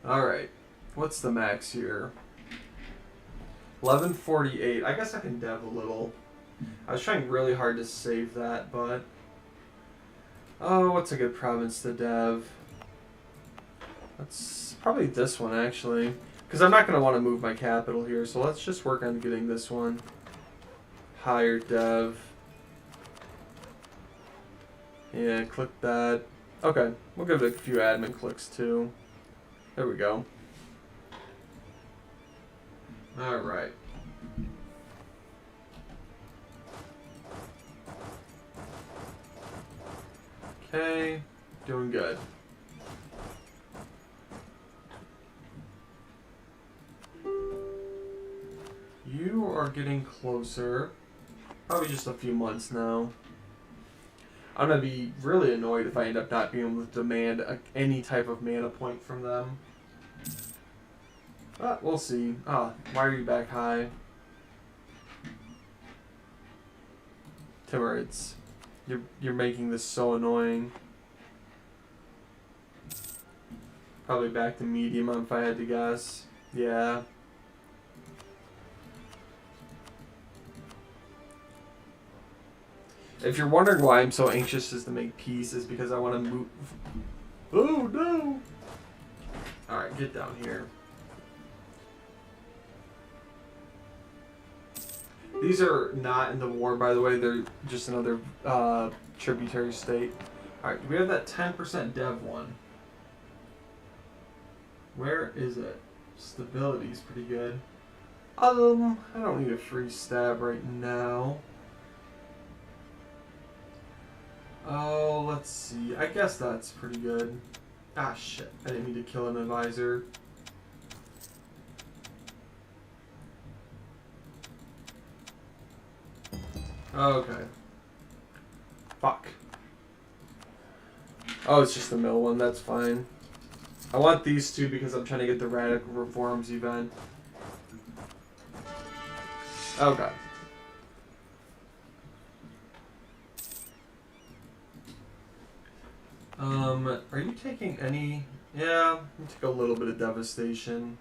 Alright. What's the max here? 1148. I guess I can dev a little. I was trying really hard to save that, but... Oh, what's a good province to dev? That's probably this one, actually. Because I'm not going to want to move my capital here, so let's just work on getting this one. Higher dev. Yeah, click that. Okay, we'll give it a few admin clicks, too. There we go. Alright. Okay, doing good. You are getting closer. Probably just a few months now. I'm going to be really annoyed if I end up not being able to demand any type of mana point from them. But we'll see. Ah, why are you back high? Timurids. You're making this so annoying. Probably back to medium if I had to guess. Yeah. If you're wondering why I'm so anxious to make peace, is because I want to move. Oh no! Alright, get down here. These are not in the war, by the way. They're just another tributary state. Alright, we have that 10% dev one. Where is it? Stability is pretty good. I don't need a free stab right now. Oh, let's see. I guess that's pretty good. Ah, shit. I didn't mean to kill an advisor. Okay. Fuck. Oh, it's just the mill one. That's fine. I want these two because I'm trying to get the Radical Reforms event. Okay. Are you taking any... Yeah, you take a little bit of devastation.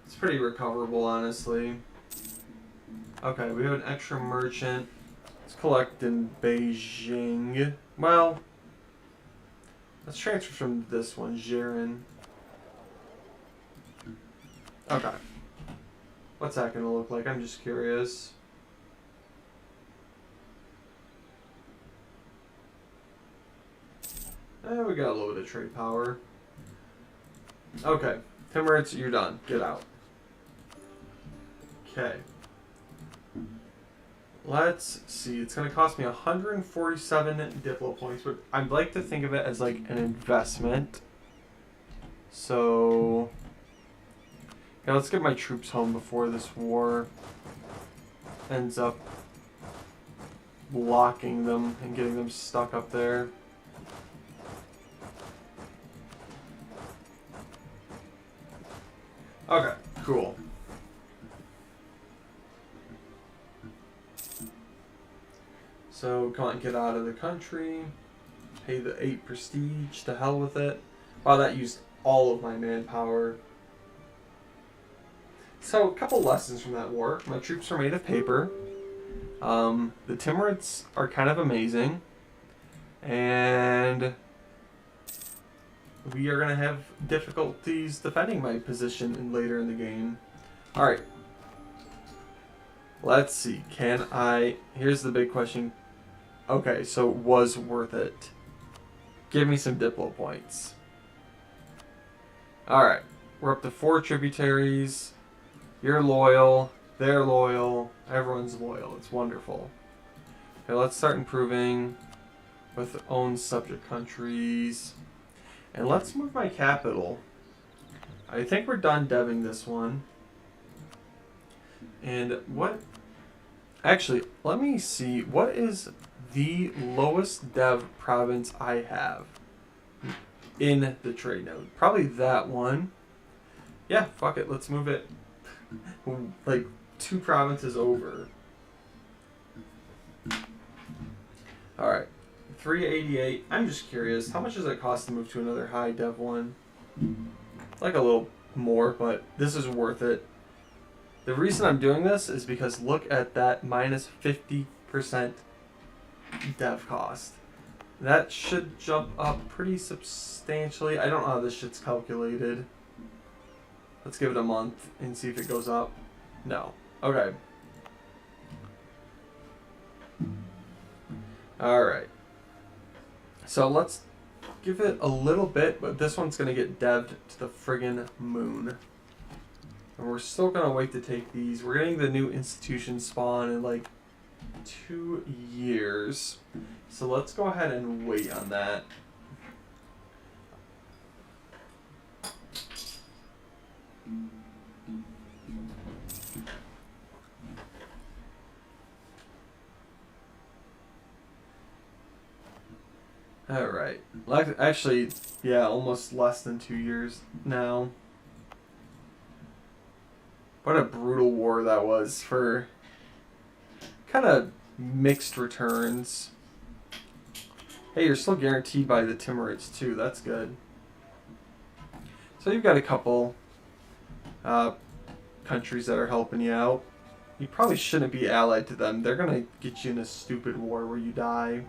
It's pretty recoverable, honestly. Okay, we have an extra merchant. Let's collect in Beijing. Well, let's transfer from this one, Jiren. Okay. What's that gonna look like? I'm just curious. We got a little bit of trade power. Okay. Timurids, you're done. Get out. Okay. Let's see. It's going to cost me 147 Diplo points, but I'd like to think of it as like an investment. So, yeah, let's get my troops home before this war ends up blocking them and getting them stuck up there. Okay, cool. So, can't get out of the country. Pay the 8 prestige. To hell with it. Wow, that used all of my manpower. So, a couple lessons from that war. My troops are made of paper. The Timurids are kind of amazing. And we are going to have difficulties defending my position later in the game. Alright. Let's see. Can I... Here's the big question. Okay, so was worth it. Give me some Diplo points. Alright. We're up to 4 tributaries. You're loyal. They're loyal. Everyone's loyal. It's wonderful. Okay, let's start improving with own subject countries. And let's move my capital. I think we're done deving this one. And what... Actually, let me see. What is the lowest dev province I have in the trade node? Probably that one. Yeah, fuck it. Let's move it like 2 provinces over. Alright. 388. I'm just curious. How much does it cost to move to another high dev one? Like a little more, but this is worth it. The reason I'm doing this is because look at that minus 50% dev cost. That should jump up pretty substantially. I don't know how this shit's calculated. Let's give it a month and see if it goes up. No. Okay. Alright. So let's give it a little bit, but this one's going to get devved to the friggin' moon. And we're still going to wait to take these. We're getting the new institution spawn in like 2 years. So let's go ahead and wait on that. Alright. Actually, yeah, almost less than 2 years now. What a brutal war that was for kind of mixed returns. Hey, you're still guaranteed by the Timurids too. That's good. So you've got a couple countries that are helping you out. You probably shouldn't be allied to them. They're going to get you in a stupid war where you die.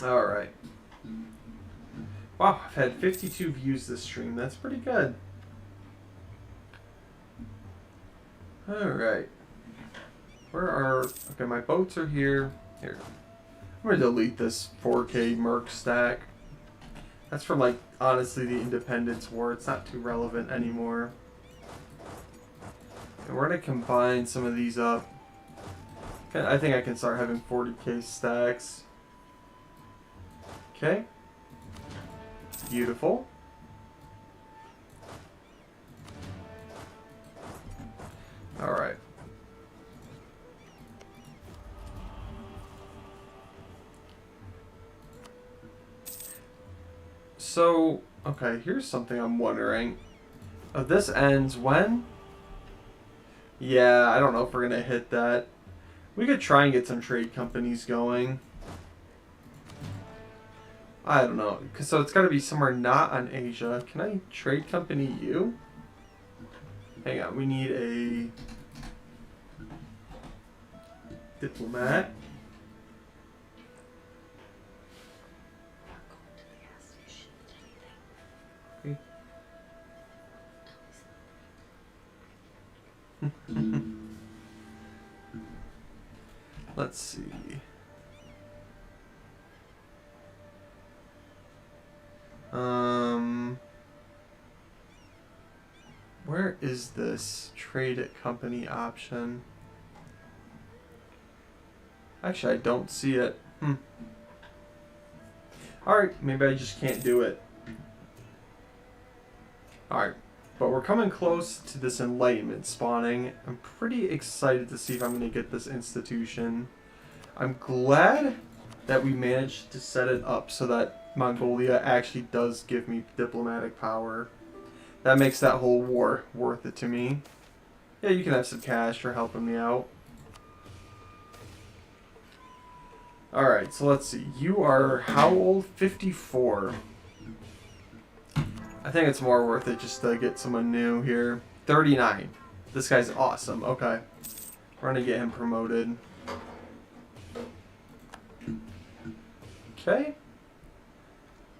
Alright. Wow, I've had 52 views this stream. That's pretty good. Alright. Where are... Okay, my boats are here. Here. I'm going to delete this 4K Merc stack. That's from, like, honestly, the Independence War. It's not too relevant anymore. And we're going to combine some of these up. I think I can start having 40K stacks. Okay. Beautiful. Alright. So, okay, here's something I'm wondering. This ends when? Yeah, I don't know if we're going to hit that. We could try and get some trade companies going. I don't know. So it's got to be somewhere not on Asia. Can I trade company you? Hang on, we need a diplomat. Let's see. Where is this trade company option? Actually, I don't see it. Alright, maybe I just can't do it. Alright, but we're coming close to this enlightenment spawning. I'm pretty excited to see if I'm going to get this institution. I'm glad that we managed to set it up so that Mongolia actually does give me diplomatic power. That makes that whole war worth it to me. Yeah, you can have some cash for helping me out. Alright, so let's see. You are how old? 54. I think it's more worth it just to get someone new here. 39. This guy's awesome. Okay. We're going to get him promoted. Okay.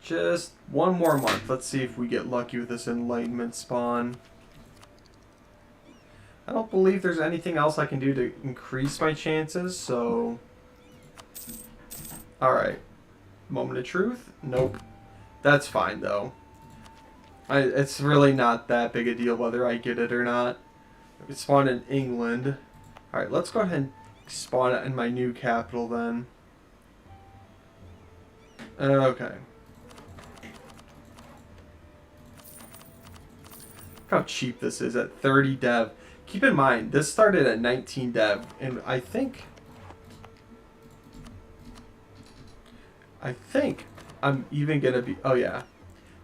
Just one more month. Let's see if we get lucky with this enlightenment spawn. I don't believe there's anything else I can do to increase my chances, so... Alright. Moment of truth? Nope. That's fine, though. It's really not that big a deal whether I get it or not. It spawned in England. Alright, let's go ahead and spawn it in my new capital, then. Okay. Look how cheap this is at 30 dev. Keep in mind, this started at 19 dev, and I think I'm even gonna be, oh yeah.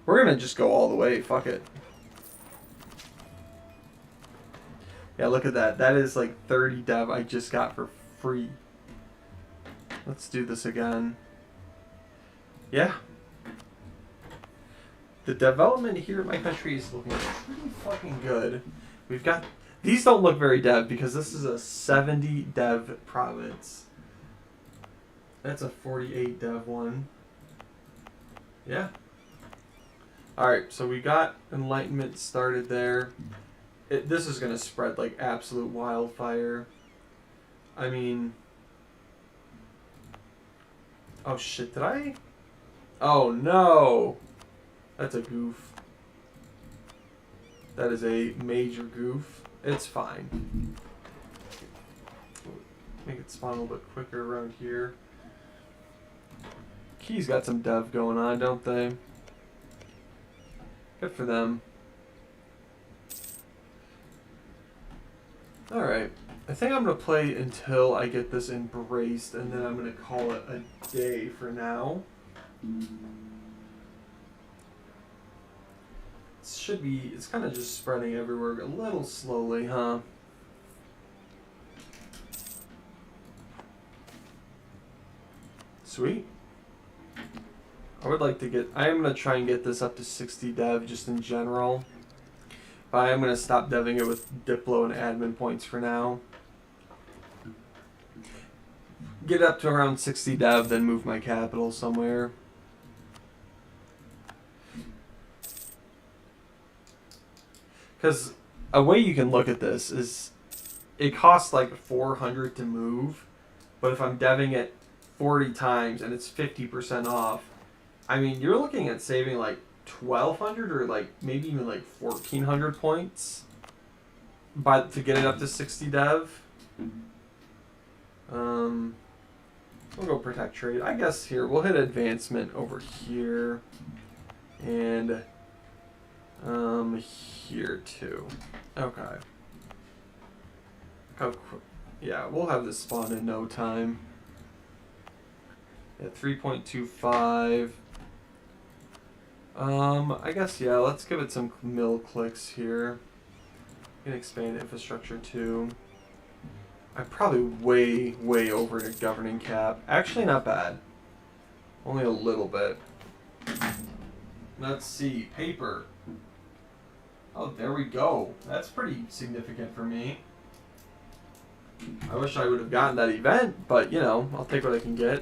We're gonna just go all the way, fuck it. Yeah, look at that. That is like 30 dev I just got for free. Let's do this again. Yeah. The development here in my country is looking pretty fucking good. We've got... These don't look very dev because this is a 70 dev province. That's a 48 dev one. Yeah. Alright, so we got enlightenment started there. This is going to spread like absolute wildfire. I mean... Oh shit, did I? Oh no! That's a goof. That is a major goof. It's fine. Make it spawn a little bit quicker around here. Key's got some dev going on, don't they? Good for them. Alright. I think I'm going to play until I get this embraced, and then I'm going to call it a day for now. Should be, it's kind of just spreading everywhere a little slowly, huh? Sweet. I would like to get, I am going to try and get this up to 60 dev just in general. But I am going to stop deving it with Diplo and admin points for now. Get up to around 60 dev, then move my capital somewhere. Because a way you can look at this is it costs like 400 to move, but if I'm deving it 40 times and it's 50% off, I mean, you're looking at saving like 1,200 or like maybe even like 1,400 points to get it up to 60 dev. We'll go protect trade. I guess here, we'll hit advancement over here. And here too. Okay. Yeah, we'll have this spawn in no time. At 3.25. I guess, yeah, let's give it some mill clicks here. We can expand infrastructure too. I'm probably way over the governing cap. Actually, not bad. Only a little bit. Let's see. Paper. Oh, there we go. That's pretty significant for me. I wish I would have gotten that event, but, you know, I'll take what I can get.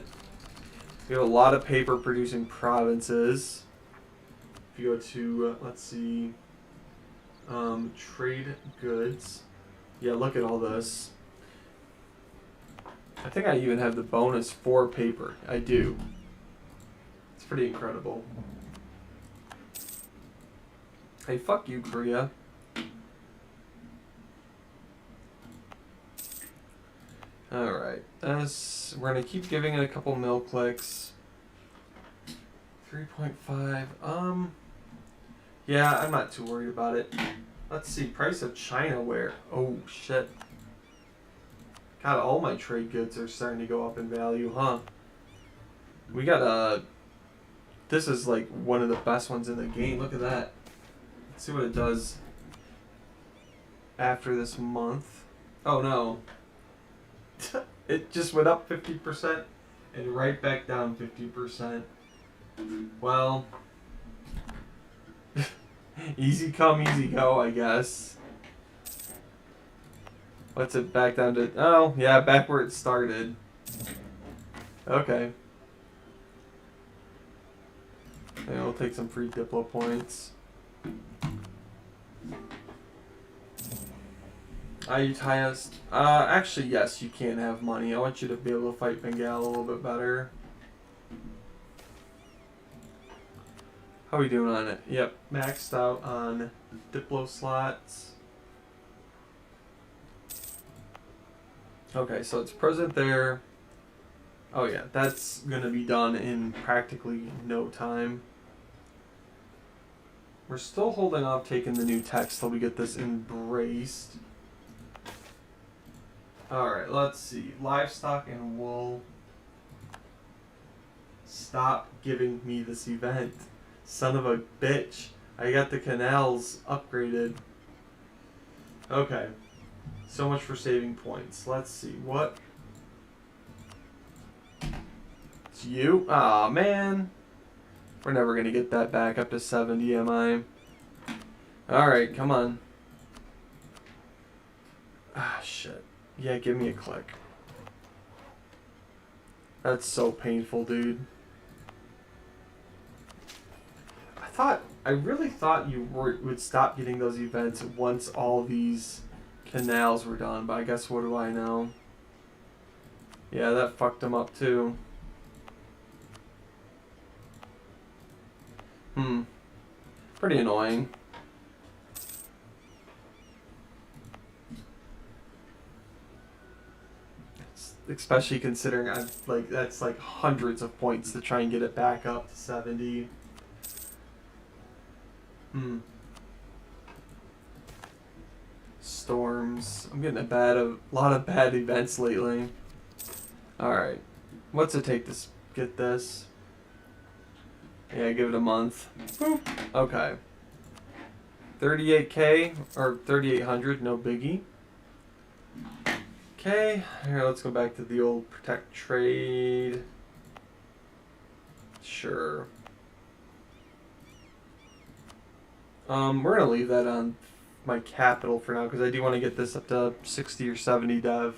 We have a lot of paper producing provinces. If you go to, let's see, trade goods. Yeah, look at all this. I think I even have the bonus for paper. I do. It's pretty incredible. Hey, fuck you, Korea. Alright. We're going to keep giving it a couple mill clicks. 3.5. Yeah, I'm not too worried about it. Let's see. Price of China ware. Oh, shit. God, all my trade goods are starting to go up in value, huh? We got this is like one of the best ones in the game. Look at that. Let's see what it does after this month. Oh no. It just went up 50% and right back down 50%. Well, easy come, easy go, I guess. What's it back down to? Oh, yeah, back where it started. Okay. And we'll take some free Diplo points. You tie us. Actually, yes, you can have money. I want you to be able to fight Bengal a little bit better. How are we doing on it? Yep, maxed out on Diplo slots. Okay, so it's present there. Oh yeah, that's gonna be done in practically no time. We're still holding off taking the new text till we get this embraced. Alright, let's see. Livestock and wool. Stop giving me this event. Son of a bitch. I got the canals upgraded. Okay. So much for saving points. Let's see. What? It's you? Aw, man. We're never going to get that back up to 70, am I? Alright, come on. Ah, shit. Yeah, give me a click. That's so painful, dude. I really thought you would stop getting those events once all these canals were done, but I guess what do I know? Yeah, that fucked them up too. Pretty annoying. Especially considering that's like hundreds of points to try and get it back up to 70. Storms. I'm getting a lot of bad events lately. Alright. What's it take to get this? Yeah, give it a month. Boop. Okay. 38k or 3800, no biggie. Okay, here, let's go back to the old protect trade. Sure. We're gonna leave that on my capital for now because I do want to get this up to 60 or 70 dev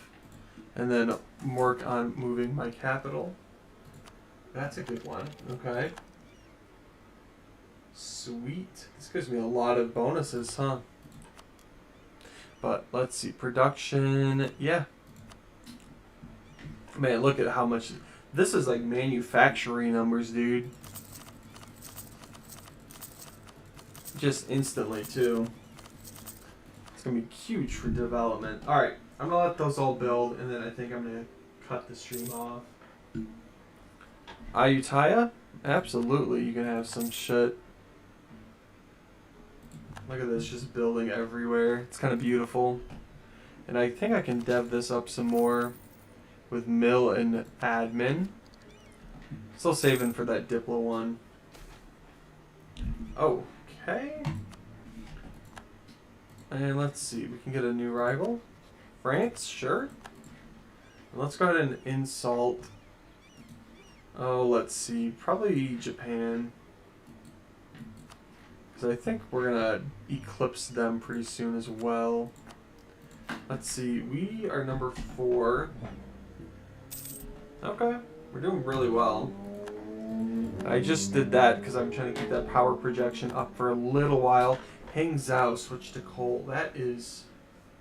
and then work on moving my capital. That's a good one. Okay. Sweet. This gives me a lot of bonuses, huh? But let's see. Production. Yeah. Man, look at how much. This is like manufacturing numbers, dude. Just instantly, too. It's going to be huge for development. Alright, I'm going to let those all build, and then I think I'm going to cut the stream off. Ayutthaya? Absolutely, you can have some shit. Look at this, just building everywhere. It's kind of beautiful. And I think I can dev this up some more with mill and admin. Still saving for that Diplo one. Okay. And let's see, we can get a new rival. France, sure. And let's go ahead and insult. Oh, let's see, probably Japan. Because I think we're going to eclipse them pretty soon as well. Let's see, we are number 4. Okay, we're doing really well. I just did that because I'm trying to keep that power projection up for a little while. Hangzhou switch to coal. That is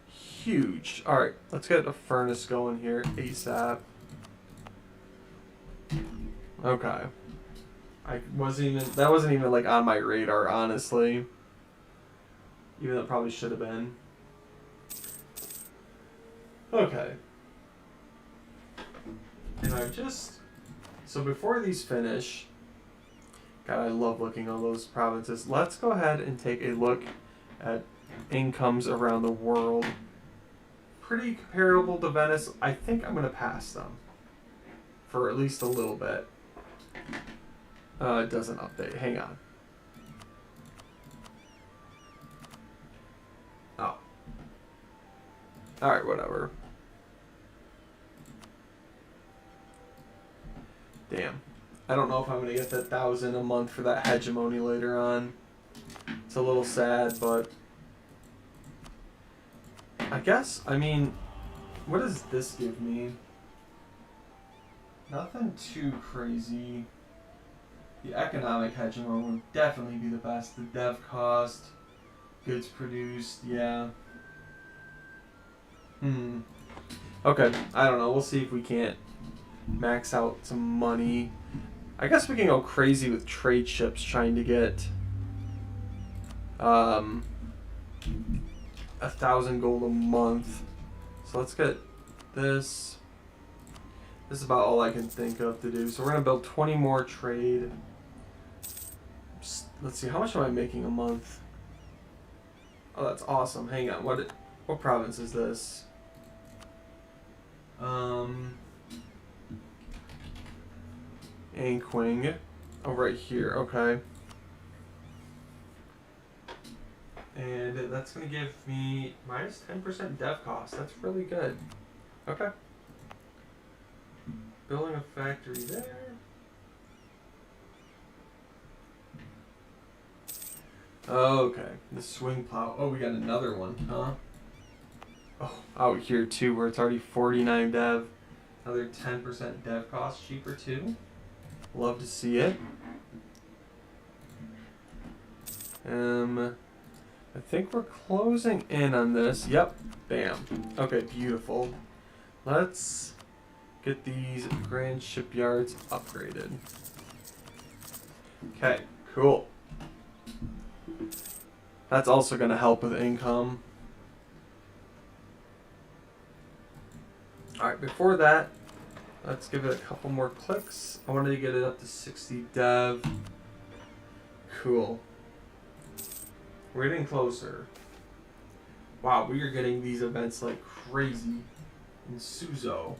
huge. Alright, let's get a furnace going here ASAP. Okay. That wasn't even like on my radar, honestly. Even though it probably should have been. Okay. And so before these finish, God, I love looking at all those provinces. Let's go ahead and take a look at incomes around the world. Pretty comparable to Venice. I think I'm going to pass them for at least a little bit. It doesn't update. Hang on. Oh. Alright, whatever. Damn. I don't know if I'm going to get that 1,000 a month for that hegemony later on. It's a little sad, but I guess, I mean, what does this give me? Nothing too crazy. The economic hegemony would definitely be the best. The dev cost, goods produced, yeah. Okay, I don't know. We'll see if we can't max out some money. I guess we can go crazy with trade ships trying to get 1,000 gold a month. So let's get this. This is about all I can think of to do. So we're going to build 20 more trade. Let's see, how much am I making a month? Oh, that's awesome. Hang on, what province is this? Anqing. Oh, right here, okay. And that's going to give me minus 10% dev cost. That's really good. Okay. Building a factory there. Okay, the swing plow. Oh, we got another one, huh? Oh, out here too, where it's already 49 dev. Another 10% dev cost, cheaper too. Love to see it. I think we're closing in on this. Yep, bam. Okay, beautiful. Let's get these grand shipyards upgraded. Okay, cool. That's also going to help with income. Alright, before that, let's give it a couple more clicks. I wanted to get it up to 60 dev. Cool. We're getting closer. Wow, we are getting these events like crazy in Suzo.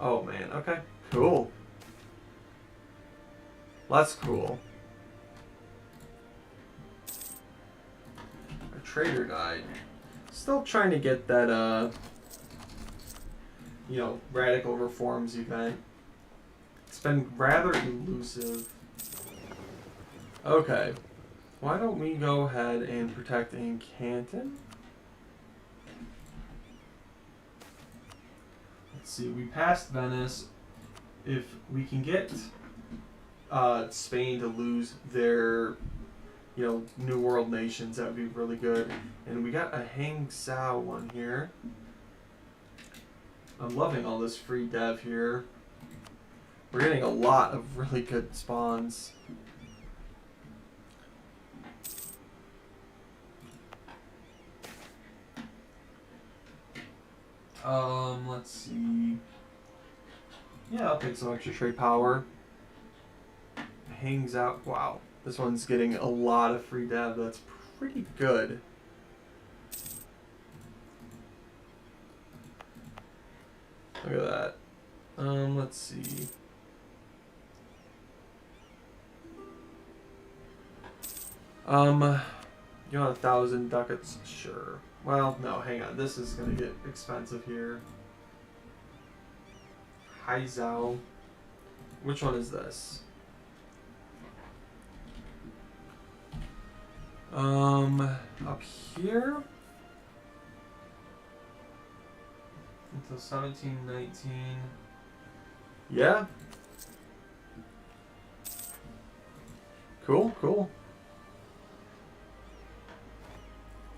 Oh man, okay, cool. That's cool. Our trader died. Still trying to get that, radical reforms event. It's been rather elusive. Okay. Why don't we go ahead and protect in Canton? Let's see, we passed Venice. If we can get Spain to lose their, New World nations, that would be really good. And we got a Hang Sao one here. I'm loving all this free dev here. We're getting a lot of really good spawns. Let's see. Yeah, I'll take some extra trade power. Hangs out. Wow. This one's getting a lot of free dev. That's pretty good. Look at that. Let's see. You want 1,000 ducats? Sure. Well, no, hang on. This is going to get expensive here. Haizhou. Which one is this? Up here? Until 1719. Yeah. Cool, cool.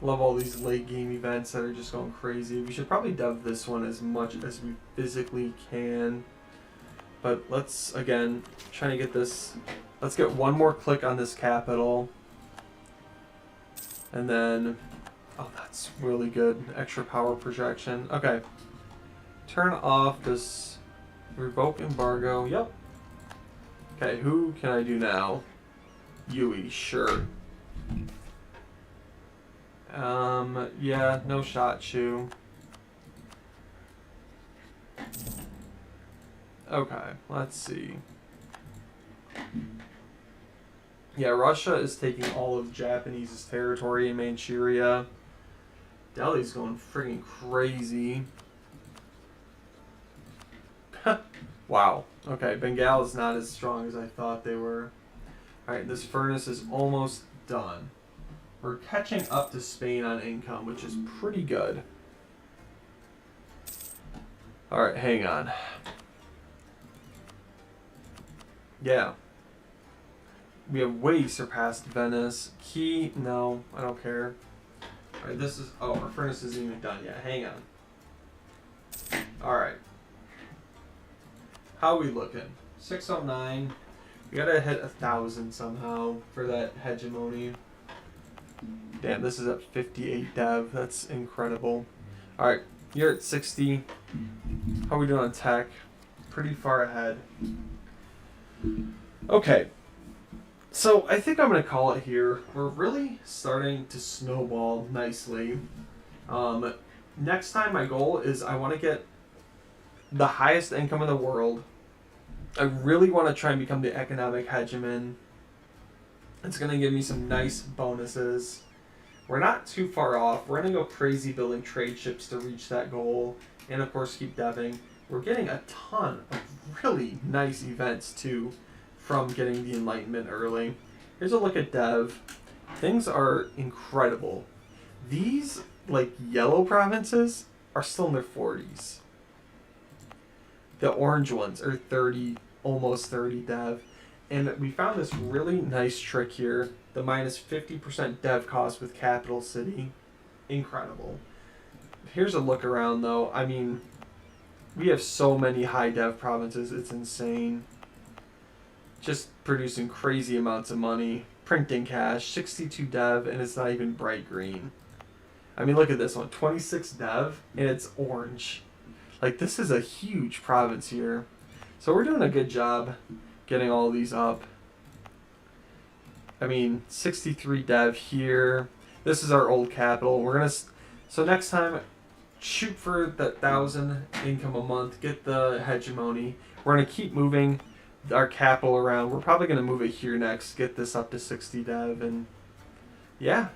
Love all these late game events that are just going crazy. We should probably dev this one as much as we physically can. But let's, again, try to get this. Let's get one more click on this capital. And then, oh, that's really good. Extra power projection. Okay. Turn off this revoke embargo. Yep. Okay, who can I do now? Yui, sure. Yeah, no shot shoe. Okay, let's see. Yeah, Russia is taking all of Japanese's territory in Manchuria. Delhi's going friggin' crazy. Wow. Okay, Bengal is not as strong as I thought they were. Alright, this furnace is almost done. We're catching up to Spain on income, which is pretty good. Alright, hang on. Yeah. We have way surpassed Venice. Key, no, I don't care. Alright, this is, oh, our furnace isn't even done yet. Hang on. Alright. How are we looking? 609. We gotta hit 1,000 somehow for that hegemony. Damn, this is at 58 dev. That's incredible. Alright, you're at 60. How are we doing on tech? Pretty far ahead. Okay. So I think I'm going to call it here. We're really starting to snowball nicely. Next time my goal is I want to get the highest income in the world. I really want to try and become the economic hegemon. It's going to give me some nice bonuses. We're not too far off. We're going to go crazy building trade ships to reach that goal. And of course keep deving. We're getting a ton of really nice events too from getting the Enlightenment early. Here's a look at dev. Things are incredible. These, like, yellow provinces are still in their 40s. The orange ones are 30, almost 30 dev. And we found this really nice trick here. The minus 50% dev cost with Capital City. Incredible. Here's a look around though. I mean, we have so many high dev provinces. It's insane. Just producing crazy amounts of money. Printing cash, 62 dev, and it's not even bright green. I mean, look at this one. 26 dev, and it's orange. Like, this is a huge province here. So we're doing a good job getting all these up. I mean, 63 dev here. This is our old capital. We're going to... So next time, shoot for that 1,000 income a month. Get the hegemony. We're going to keep moving our capital around. We're probably going to move it here next. Get this up to 60 dev. And yeah,